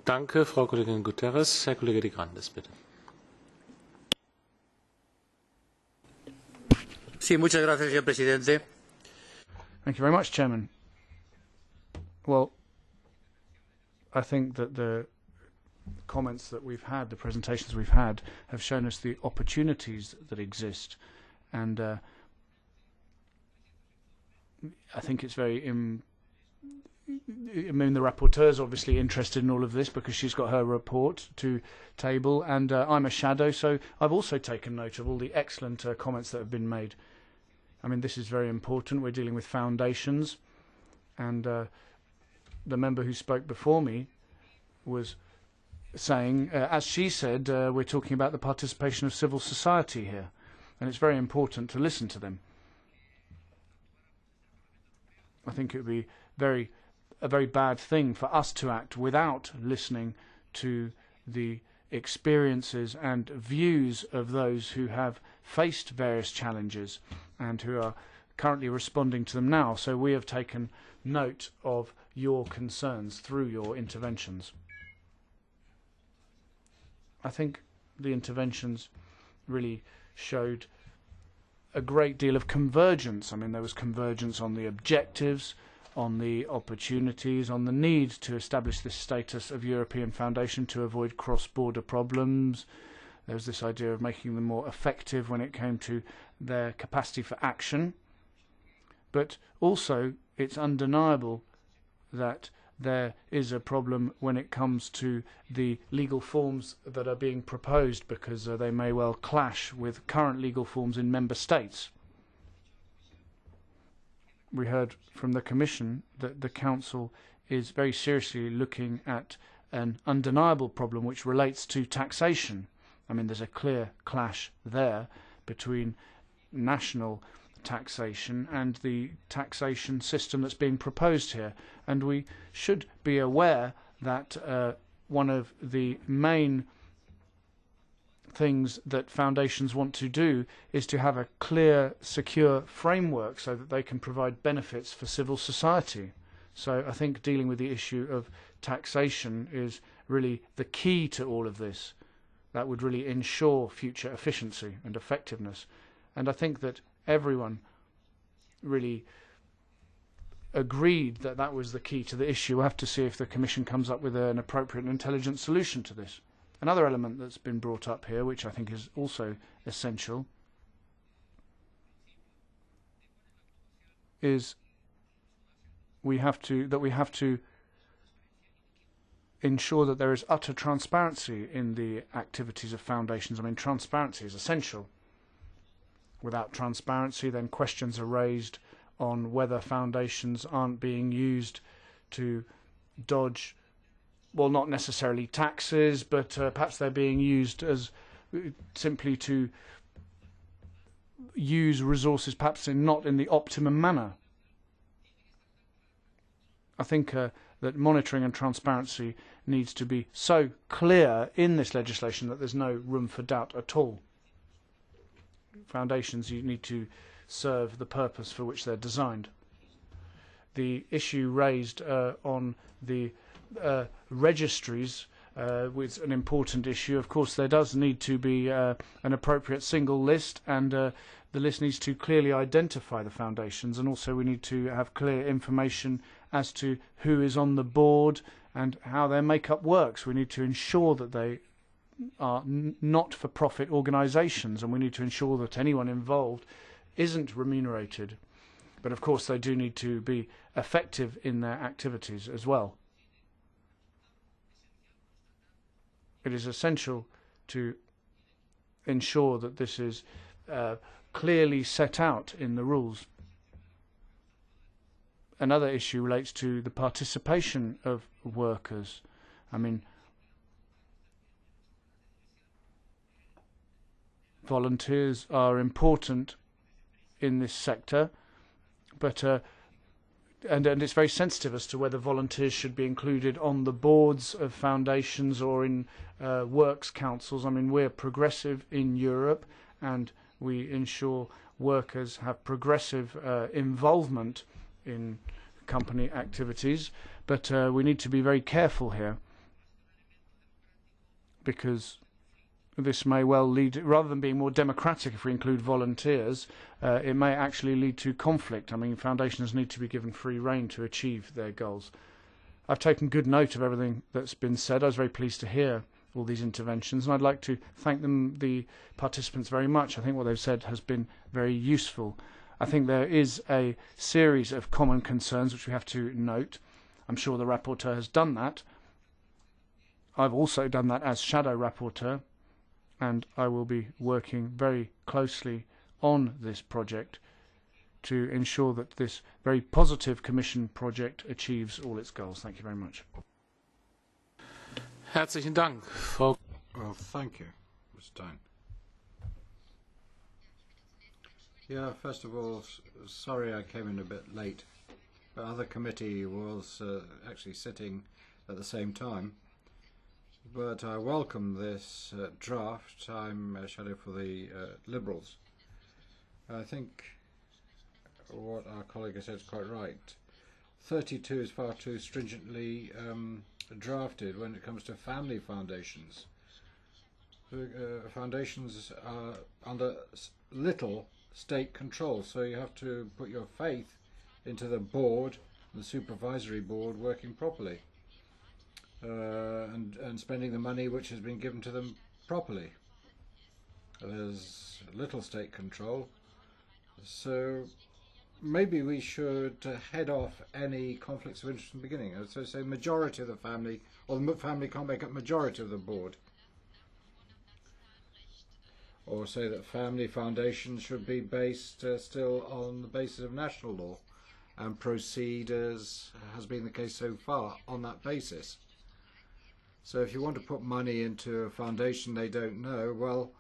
Danke, Frau Kollegin Guterres. Herr Kollege de Grandes, bitte. Sí, muchas gracias, señor presidente. Thank you very much, Chairman. Well, I think that the comments that we've had, the presentations we've had, have shown us the opportunities that exist, and I think it's very I mean, the rapporteur is obviously interested in all of this because she's got her report to table, and I'm a shadow, so I've also taken note of all the excellent comments that have been made. I mean, this is very important. We're dealing with foundations, and the member who spoke before me was saying, as she said, we're talking about the participation of civil society here, and it's very important to listen to them. I think it would be a very bad thing for us to act without listening to the experiences and views of those who have faced various challenges and who are currently responding to them now. So we have taken note of your concerns through your interventions. I think the interventions really showed a great deal of convergence. I mean, there was convergence on the objectives, on the opportunities, on the need to establish this status of European Foundation to avoid cross-border problems. There was this idea of making them more effective when it came to their capacity for action. But also, it's undeniable that there is a problem when it comes to the legal forms that are being proposed, because they may well clash with current legal forms in member states. We heard from the Commission that the Council is very seriously looking at an undeniable problem which relates to taxation. I mean, there's a clear clash there between national taxation and the taxation system that's being proposed here. And we should be aware that one of the main things that foundations want to do is to have a clear, secure framework so that they can provide benefits for civil society. So I think dealing with the issue of taxation is really the key to all of this. That would really ensure future efficiency and effectiveness. And I think that everyone really agreed that that was the key to the issue. We'll have to see if the Commission comes up with an appropriate and intelligent solution to this. Another element that's been brought up here, which I think is also essential, is we have to ensure that there is utter transparency in the activities of foundations. I mean, transparency is essential. Without transparency, then questions are raised on whether foundations aren't being used to dodge, well, not necessarily taxes, but perhaps they're being used as simply to use resources perhaps not in the optimum manner. I think that monitoring and transparency needs to be so clear in this legislation that there's no room for doubt at all. Foundations, you need to serve the purpose for which they're designed. The issue raised on the registries was an important issue. Of course, there does need to be an appropriate single list, and the list needs to clearly identify the foundations, and also we need to have clear information as to who is on the board and how their makeup works. We need to ensure that they are not-for-profit organisations, and we need to ensure that anyone involved isn't remunerated. But of course they do need to be effective in their activities as well. It is essential to ensure that this is clearly set out in the rules. Another issue relates to the participation of workers. I mean, volunteers are important in this sector, but and it's very sensitive as to whether volunteers should be included on the boards of foundations or in works councils. I mean, we're progressive in Europe, and we ensure workers have progressive involvement in company activities, but we need to be very careful here, because this may well lead, rather than being more democratic if we include volunteers, it may actually lead to conflict. I mean, foundations need to be given free rein to achieve their goals. I've taken good note of everything that's been said. I was very pleased to hear all these interventions, and I'd like to thank the participants very much. I think what they've said has been very useful. I think there is a series of common concerns which we have to note. I'm sure the rapporteur has done that. I've also done that as shadow rapporteur, and I will be working very closely on this project to ensure that this very positive Commission project achieves all its goals. Thank you very much. Herzlichen Dank, Frau. Well, thank you, Mr. Stein. Yeah, first of all, sorry I came in a bit late. The other committee was actually sitting at the same time. But I welcome this draft. I'm a shadow for the Liberals. I think what our colleague has said is quite right. 32 is far too stringently drafted when it comes to family foundations. Foundations are under little state control, so you have to put your faith into the board, the supervisory board, working properly. And spending the money which has been given to them properly. There's little state control, so maybe we should head off any conflicts of interest from the beginning. So say majority of the family, or the family can't make up majority of the board. Or say that family foundations should be based still on the basis of national law and proceed as has been the case so far on that basis. So if you want to put money into a foundation they don't know, well,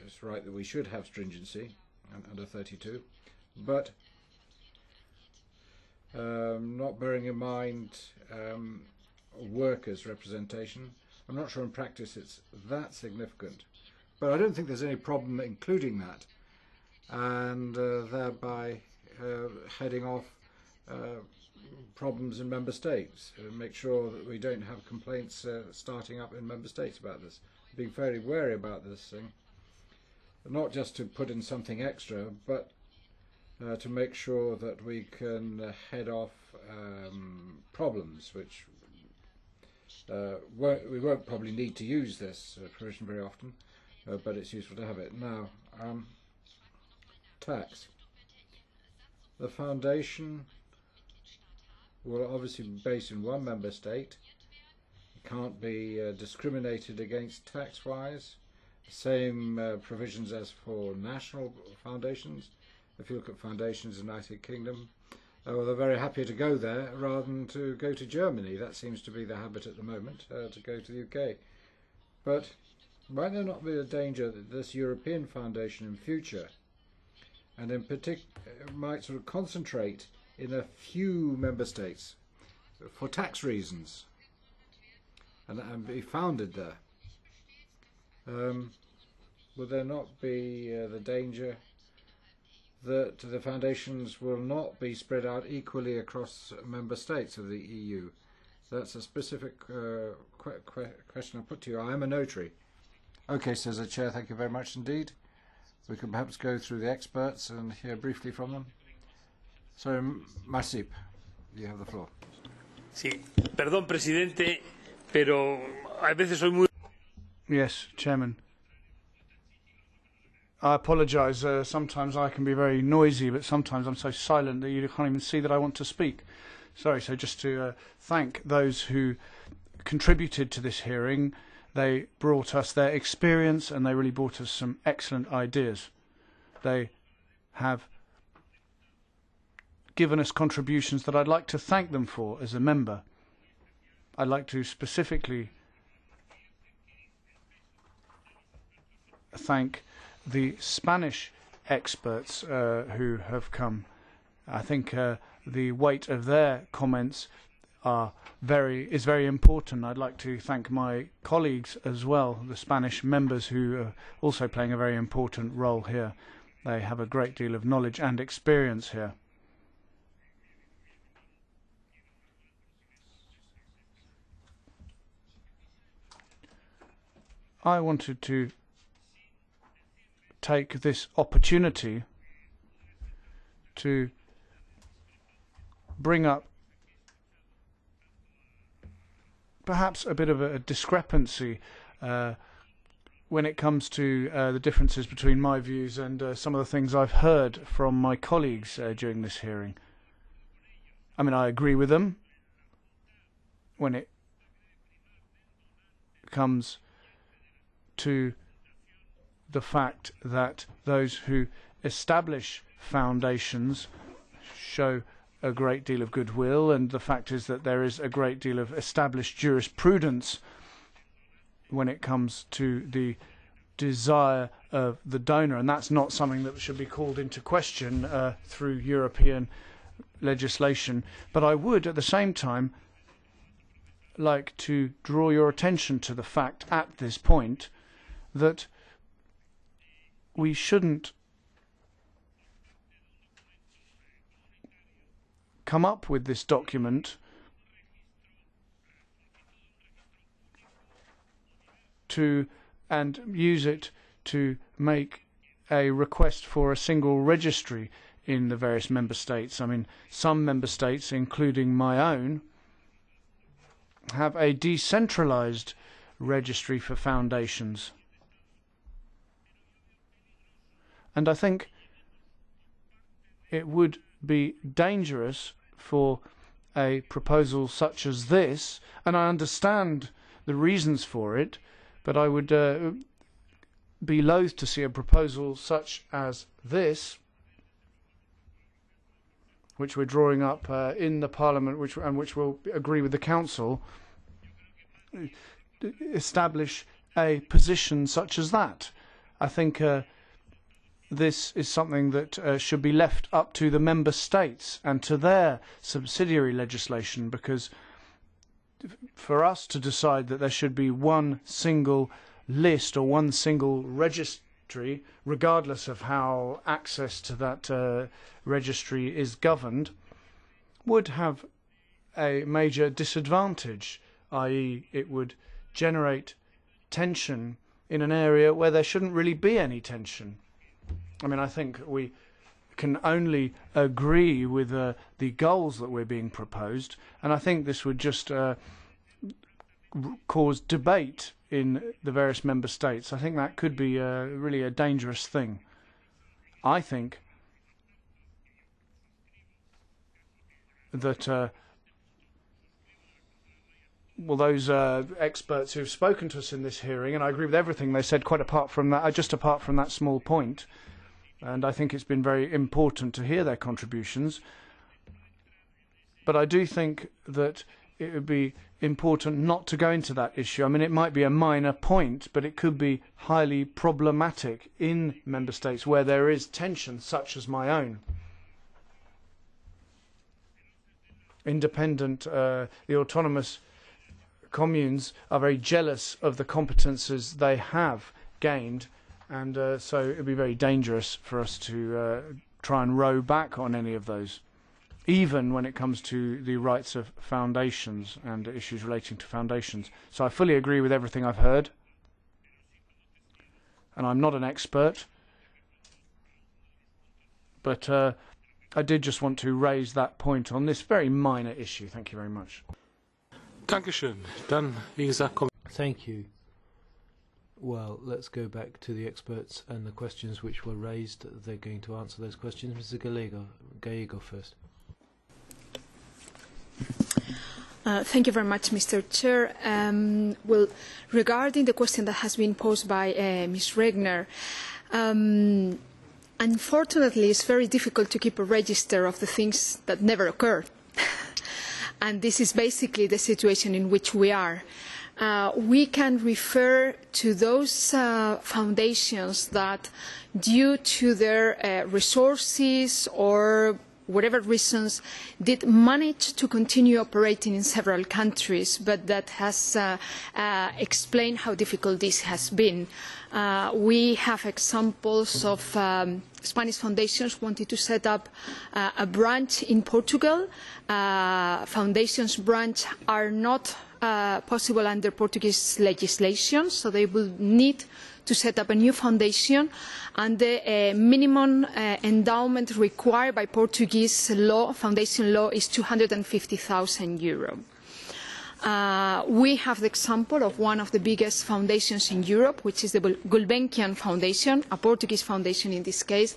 it's right that we should have stringency under 32, but not bearing in mind workers' representation. I'm not sure in practice it's that significant, but I don't think there's any problem including that, and thereby heading off problems in member states. Make sure that we don't have complaints starting up in member states about this. Being very wary about this thing, not just to put in something extra, but to make sure that we can head off problems which we won't probably need to use this provision very often, but it's useful to have it. Now, tax. The foundation will obviously be based in one member state. It can't be discriminated against tax-wise. Same provisions as for national foundations. If you look at foundations in the United Kingdom, well, they're very happy to go there rather than to go to Germany. That seems to be the habit at the moment, to go to the UK. But might there not be a danger that this European foundation in future, and in particular, might sort of concentrate in a few member states for tax reasons and be founded there? Would there not be the danger that the foundations will not be spread out equally across member states of the EU? That's a specific question I put to you. I am a notary. Okay, says the Chair, thank you very much indeed. We can perhaps go through the experts and hear briefly from them. So, Masip, you have the floor. Sí, perdón, presidente, pero a veces soy muy... Yes, Chairman. I apologise. Sometimes I can be very noisy, but sometimes I'm so silent that you can't even see that I want to speak. Sorry, so just to thank those who contributed to this hearing. They brought us their experience and they really brought us some excellent ideas. They have given us contributions that I'd like to thank them for as a member. I'd like to specifically thank the Spanish experts who have come. I think the weight of their comments is very important. I'd like to thank my colleagues as well, the Spanish members who are also playing a very important role here. They have a great deal of knowledge and experience here. I wanted to take this opportunity to bring up perhaps a bit of a discrepancy when it comes to the differences between my views and some of the things I've heard from my colleagues during this hearing. I mean, I agree with them when it comes to the fact that those who establish foundations show a great deal of goodwill, and the fact is that there is a great deal of established jurisprudence when it comes to the desire of the donor, and that's not something that should be called into question through European legislation. But I would at the same time like to draw your attention to the fact at this point that we shouldn't come up with this document and use it to make a request for a single registry in the various member states. I mean, some member states, including my own, have a decentralized registry for foundations. And I think it would be dangerous for a proposal such as this, and I understand the reasons for it, but I would be loath to see a proposal such as this, which we're drawing up in the Parliament, which will agree with the Council, establish a position such as that. I think this is something that should be left up to the Member States and to their subsidiary legislation, because for us to decide that there should be one single list or one single registry, regardless of how access to that registry is governed, would have a major disadvantage, i.e. it would generate tension in an area where there shouldn't really be any tension. I mean, I think we can only agree with the goals that we're being proposed, and I think this would just cause debate in the various member states. I think that could be really a dangerous thing. I think that well, those experts who've spoken to us in this hearing, and I agree with everything they said, quite apart from that, just apart from that small point, and I think it's been very important to hear their contributions. But I do think that it would be important not to go into that issue. I mean, it might be a minor point, but it could be highly problematic in member states where there is tension, such as my own. Independent, the autonomous communes are very jealous of the competences they have gained, and so it would be very dangerous for us to try and row back on any of those, even when it comes to the rights of foundations and issues relating to foundations. So I fully agree with everything I've heard, and I'm not an expert, but I did just want to raise that point on this very minor issue. Thank you very much. Dankeschön. Dann, wie gesagt, Thank you. Well, let's go back to the experts and the questions which were raised. They're going to answer those questions. Mr. Gallego first. Thank you very much, Mr. Chair. Well, regarding the question that has been posed by Ms. Regner, unfortunately, it's very difficult to keep a register of the things that never occurred. And this is basically the situation in which we are. We can refer to those foundations that, due to their resources or whatever reasons, did manage to continue operating in several countries, but that has explained how difficult this has been. We have examples of Spanish foundations wanting to set up a branch in Portugal. Foundations branch are not possible under Portuguese legislation, so they will need to set up a new foundation, and the minimum endowment required by Portuguese law, foundation law, is €250,000. We have the example of one of the biggest foundations in Europe, which is the Gulbenkian Foundation, a Portuguese foundation in this case,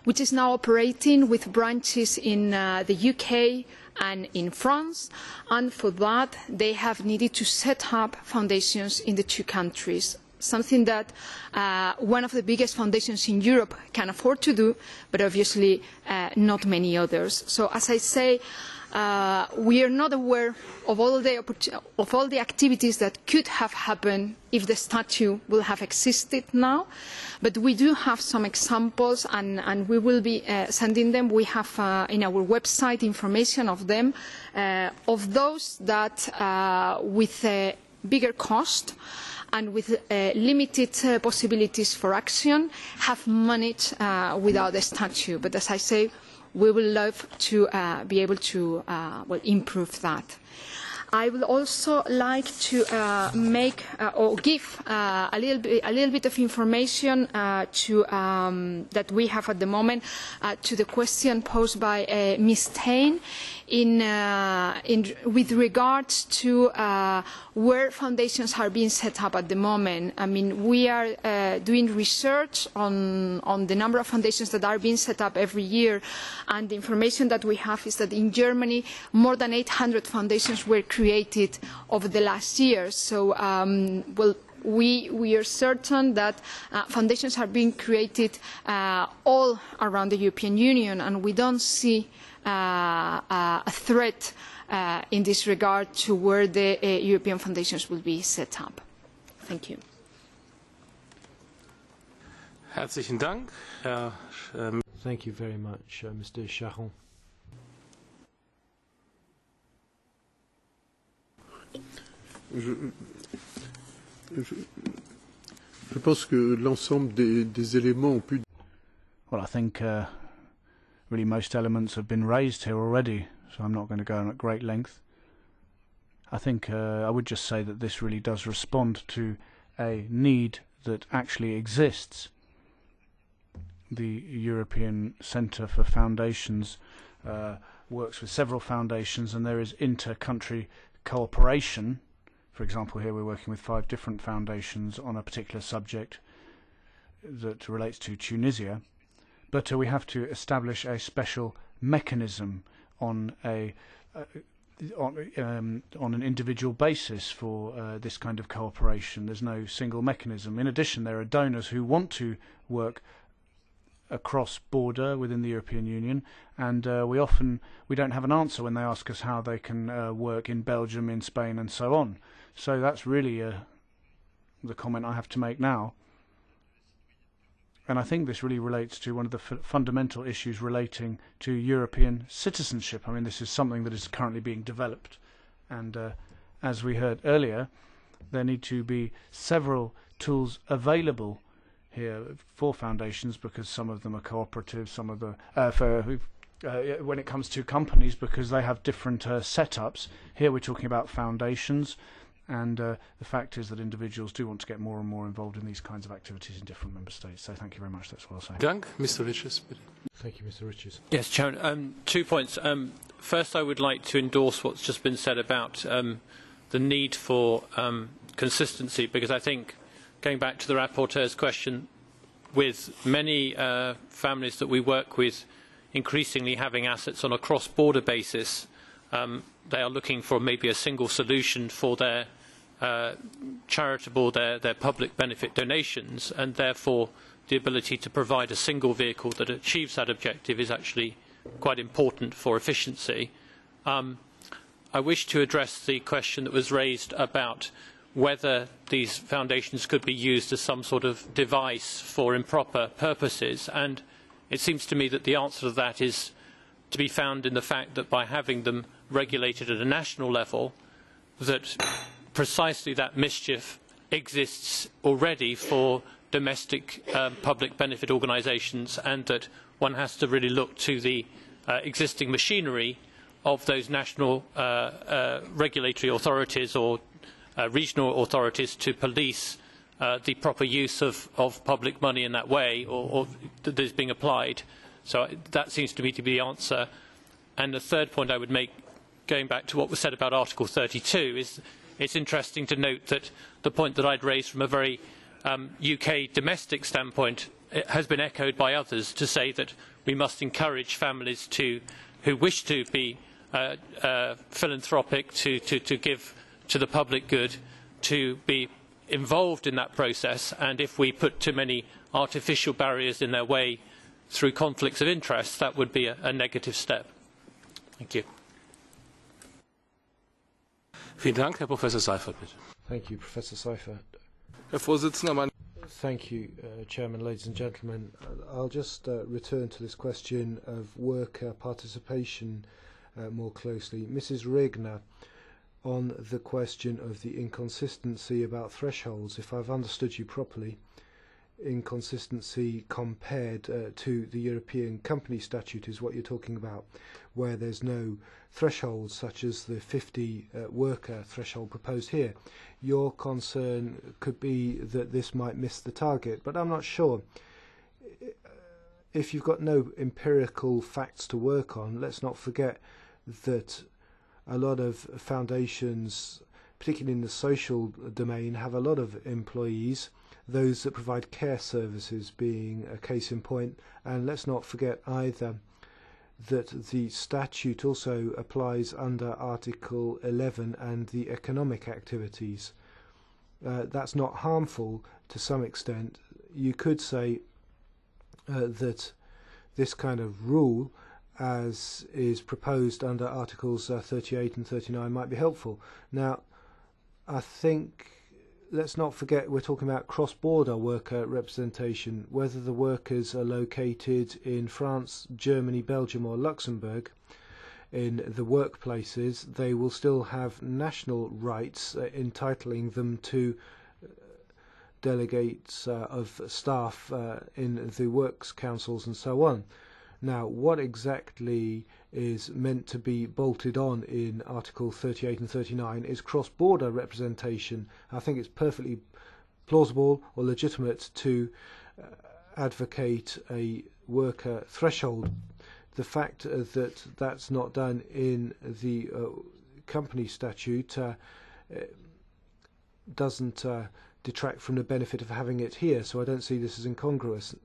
which is now operating with branches in the UK and in France, and for that they have needed to set up foundations in the two countries, something that one of the biggest foundations in Europe can afford to do, but obviously not many others. So as I say, we are not aware of all the activities that could have happened if the statute will have existed now, but we do have some examples, and we will be sending them. We have in our website information of them, of those that with a bigger cost and with limited possibilities for action have managed without the statute. But as I say, we would love to be able to improve that. I would also like to make or give a little bit of information that we have at the moment to the question posed by Ms. Tain with regards to where foundations are being set up at the moment. I mean, we are doing research on the number of foundations that are being set up every year, and the information that we have is that in Germany more than 800 foundations were created over the last year. So, we are certain that foundations are being created all around the European Union, and we don't see a threat in this regard to where the European foundations will be set up. Thank you. Herzlichen Dank. Thank you very much, Mr. Charon. Je pense que l'ensemble des éléments ont pu. Well, I think really most elements have been raised here already, so I'm not going to go on at great length. I think I would just say that this really does respond to a need that actually exists. The European Centre for Foundations works with several foundations, and there is inter-country cooperation. For example, here we're working with 5 different foundations on a particular subject that relates to Tunisia. But we have to establish a special mechanism on an individual basis for this kind of cooperation. There's no single mechanism. In addition, there are donors who want to work across border within the European Union, and we don't have an answer when they ask us how they can work in Belgium, in Spain, and so on. So that's really the comment I have to make now. And I think this really relates to one of the fundamental issues relating to European citizenship. I mean, this is something that is currently being developed. And as we heard earlier, there need to be several tools available here for foundations, because some of them are cooperative, some of the when it comes to companies, because they have different setups. Here we're talking about foundations, and the fact is that individuals do want to get more and more involved in these kinds of activities in different member states. So thank you very much. That's what I'll say. Dank, Mr. Riches. Thank you, Mr. Riches. Yes, Chairman. 2 points. First, I would like to endorse what's just been said about the need for consistency, because I think, going back to the rapporteur's question, with many families that we work with increasingly having assets on a cross-border basis, they are looking for maybe a single solution for their charitable, their public benefit donations, and therefore the ability to provide a single vehicle that achieves that objective is actually quite important for efficiency. I wish to address the question that was raised about whether these foundations could be used as some sort of device for improper purposes, and it seems to me that the answer to that is to be found in the fact that by having them regulated at a national level, that precisely that mischief exists already for domestic public benefit organisations, and that one has to really look to the existing machinery of those national regulatory authorities or regional authorities to police the proper use of public money in that way, or that is being applied. So that seems to me to be the answer. And the third point I would make going back to what was said about Article 32, it's interesting to note that the point that I'd raised from a very UK domestic standpoint has been echoed by others to say that we must encourage families who wish to be philanthropic, to give to the public good, to be involved in that process, and if we put too many artificial barriers in their way through conflicts of interest, that would be a negative step. Thank you. Vielen Dank, Herr Professor Seifert, bitte. Thank you, Professor Seifert. Herr Vorsitzender, Thank you, Chairman, ladies and gentlemen. I'll just return to this question of worker participation more closely. Mrs. Regner, on the question of the inconsistency about thresholds, if I've understood you properly, inconsistency compared to the European Company Statute is what you're talking about, where there's no threshold such as the 50 worker threshold proposed here. Your concern could be that this might miss the target, but I'm not sure. If you've got no empirical facts to work on, let's not forget that a lot of foundations, particularly in the social domain, have a lot of employees, those that provide care services being a case in point. And let's not forget either that the statute also applies under Article 11 and the economic activities. That's not harmful to some extent. You could say that this kind of rule, as is proposed under Articles 38 and 39, might be helpful. Now, I think let's not forget we're talking about cross-border worker representation. Whether the workers are located in France, Germany, Belgium or Luxembourg, in the workplaces, they will still have national rights entitling them to delegates of staff in the works councils and so on. Now, what exactly is meant to be bolted on in Article 38 and 39 is cross-border representation. I think it's perfectly plausible or legitimate to advocate a worker threshold. The fact that that's not done in the company statute doesn't detract from the benefit of having it here, so I don't see this as incongruous.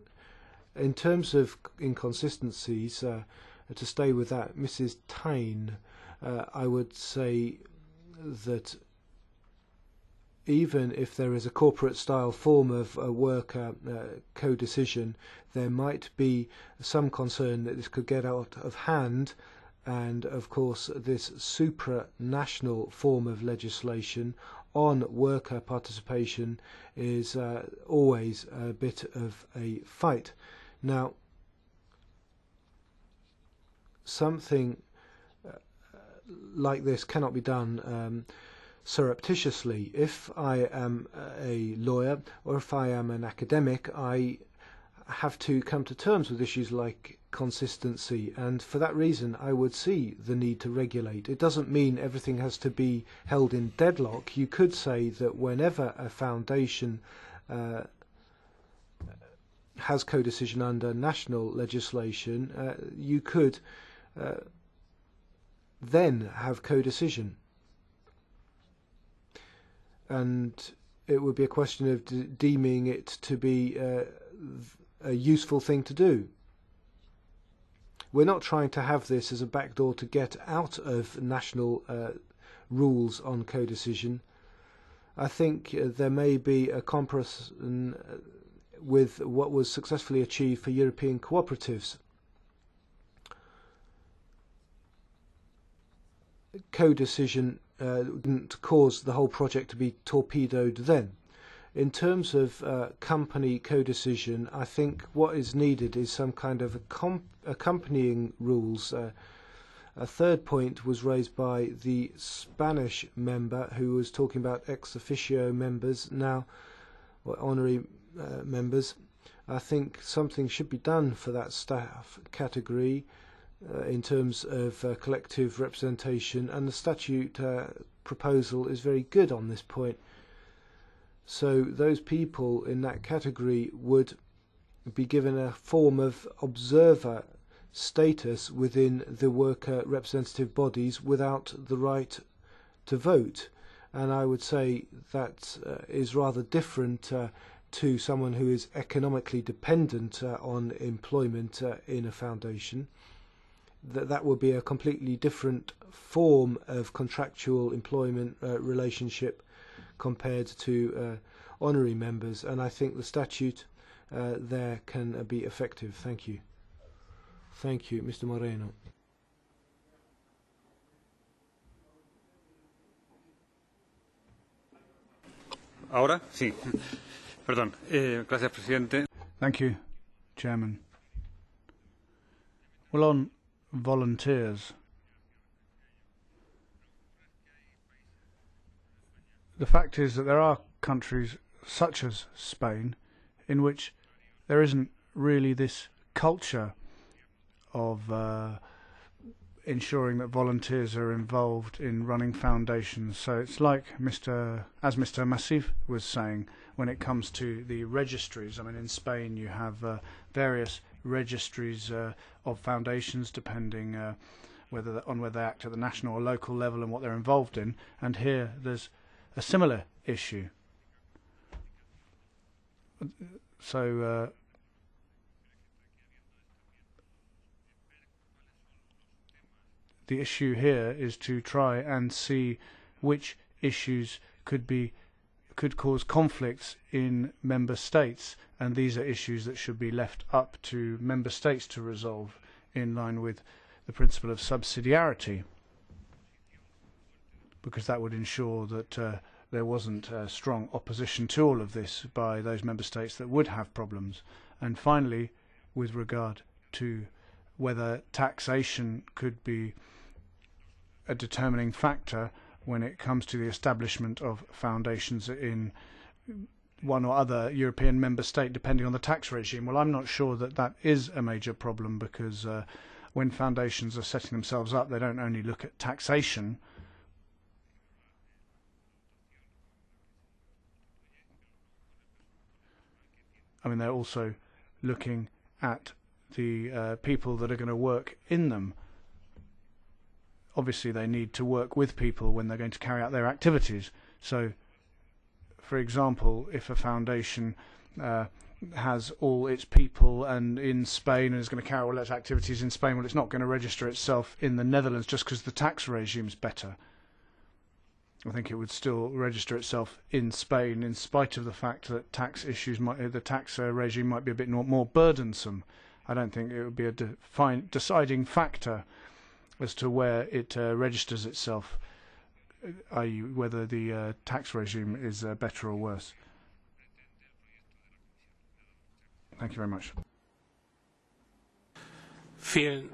In terms of inconsistencies, to stay with that, Mrs. Tyne, I would say that even if there is a corporate-style form of worker co-decision, there might be some concern that this could get out of hand, and of course this supranational form of legislation on worker participation is always a bit of a fight. Now, something like this cannot be done surreptitiously. If I am a lawyer or if I am an academic, I have to come to terms with issues like consistency, and for that reason I would see the need to regulate. It doesn't mean everything has to be held in deadlock. You could say that whenever a foundation has co-decision under national legislation, you could then have co-decision. And it would be a question of deeming it to be a useful thing to do. We're not trying to have this as a backdoor to get out of national rules on co-decision. I think there may be a comparison with what was successfully achieved for European cooperatives. Co-decision didn't cause the whole project to be torpedoed then. In terms of company co-decision, I think what is needed is some kind of accompanying rules. A third point was raised by the Spanish member who was talking about ex officio members, now or honorary members. I think something should be done for that staff category in terms of collective representation, and the statute proposal is very good on this point. So those people in that category would be given a form of observer status within the worker representative bodies without the right to vote. And I would say that is rather different to someone who is economically dependent on employment in a foundation. That would be a completely different form of contractual employment relationship compared to honorary members, and I think the statute there can be effective. Thank you. Thank you, Mr. Moreno. Ahora sí. Perdón. Gracias, presidente. Thank you, Chairman. Well, on volunteers, the fact is that there are countries such as Spain in which there isn't really this culture of ensuring that volunteers are involved in running foundations. So it's like as Mr. Massif was saying, when it comes to the registries. I mean, in Spain you have various registries of foundations depending whether they act at the national or local level and what they're involved in. And here there's a similar issue. So the issue here is to try and see which issues could cause conflicts in member states, and these are issues that should be left up to member states to resolve in line with the principle of subsidiarity, because that would ensure that there wasn't strong opposition to all of this by those member states that would have problems. And finally, with regard to whether taxation could be a determining factor when it comes to the establishment of foundations in one or other European member state, depending on the tax regime. Well, I'm not sure that that is a major problem, because when foundations are setting themselves up, they don't only look at taxation. I mean, they're also looking at the people that are going to work in them. Obviously, they need to work with people when they're going to carry out their activities. So, for example, if a foundation has all its people and in Spain and is going to carry out all its activities in Spain, well, it's not going to register itself in the Netherlands just because the tax regime's better. I think it would still register itself in Spain, in spite of the fact that the tax regime might be a bit more burdensome. I don't think it would be a deciding factor as to where it registers itself, i.e. whether the tax regime is better or worse. Thank you very much. Vielen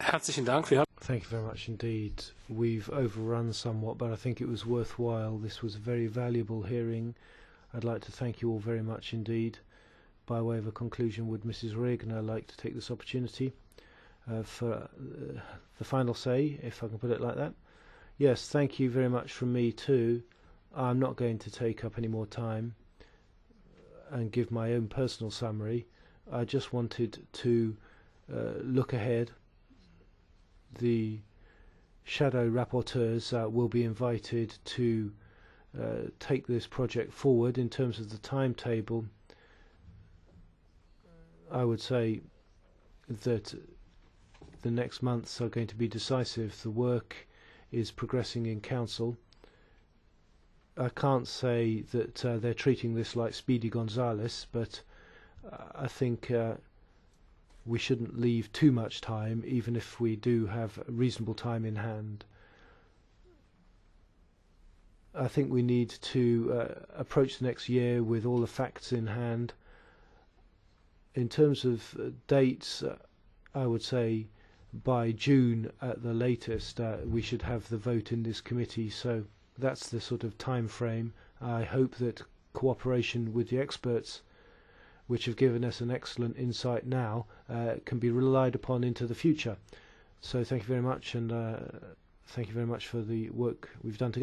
herzlichen Dank. Thank you very much indeed. We've overrun somewhat, but I think it was worthwhile. This was a very valuable hearing. I'd like to thank you all very much indeed. By way of a conclusion, would Mrs. Regner like to take this opportunity for the final say, if I can put it like that? Yes, thank you very much from me too. I'm not going to take up any more time and give my own personal summary. I just wanted to look ahead. The shadow rapporteurs will be invited to take this project forward. In terms of the timetable, I would say that the next months are going to be decisive. The work is progressing in Council. I can't say that they're treating this like Speedy Gonzales, but I think we shouldn't leave too much time, even if we do have reasonable time in hand. I think we need to approach the next year with all the facts in hand. In terms of dates, I would say by June at the latest we should have the vote in this committee, so that's the sort of time frame. I hope that cooperation with the experts, which have given us an excellent insight now, can be relied upon into the future. So thank you very much, and thank you very much for the work we've done together.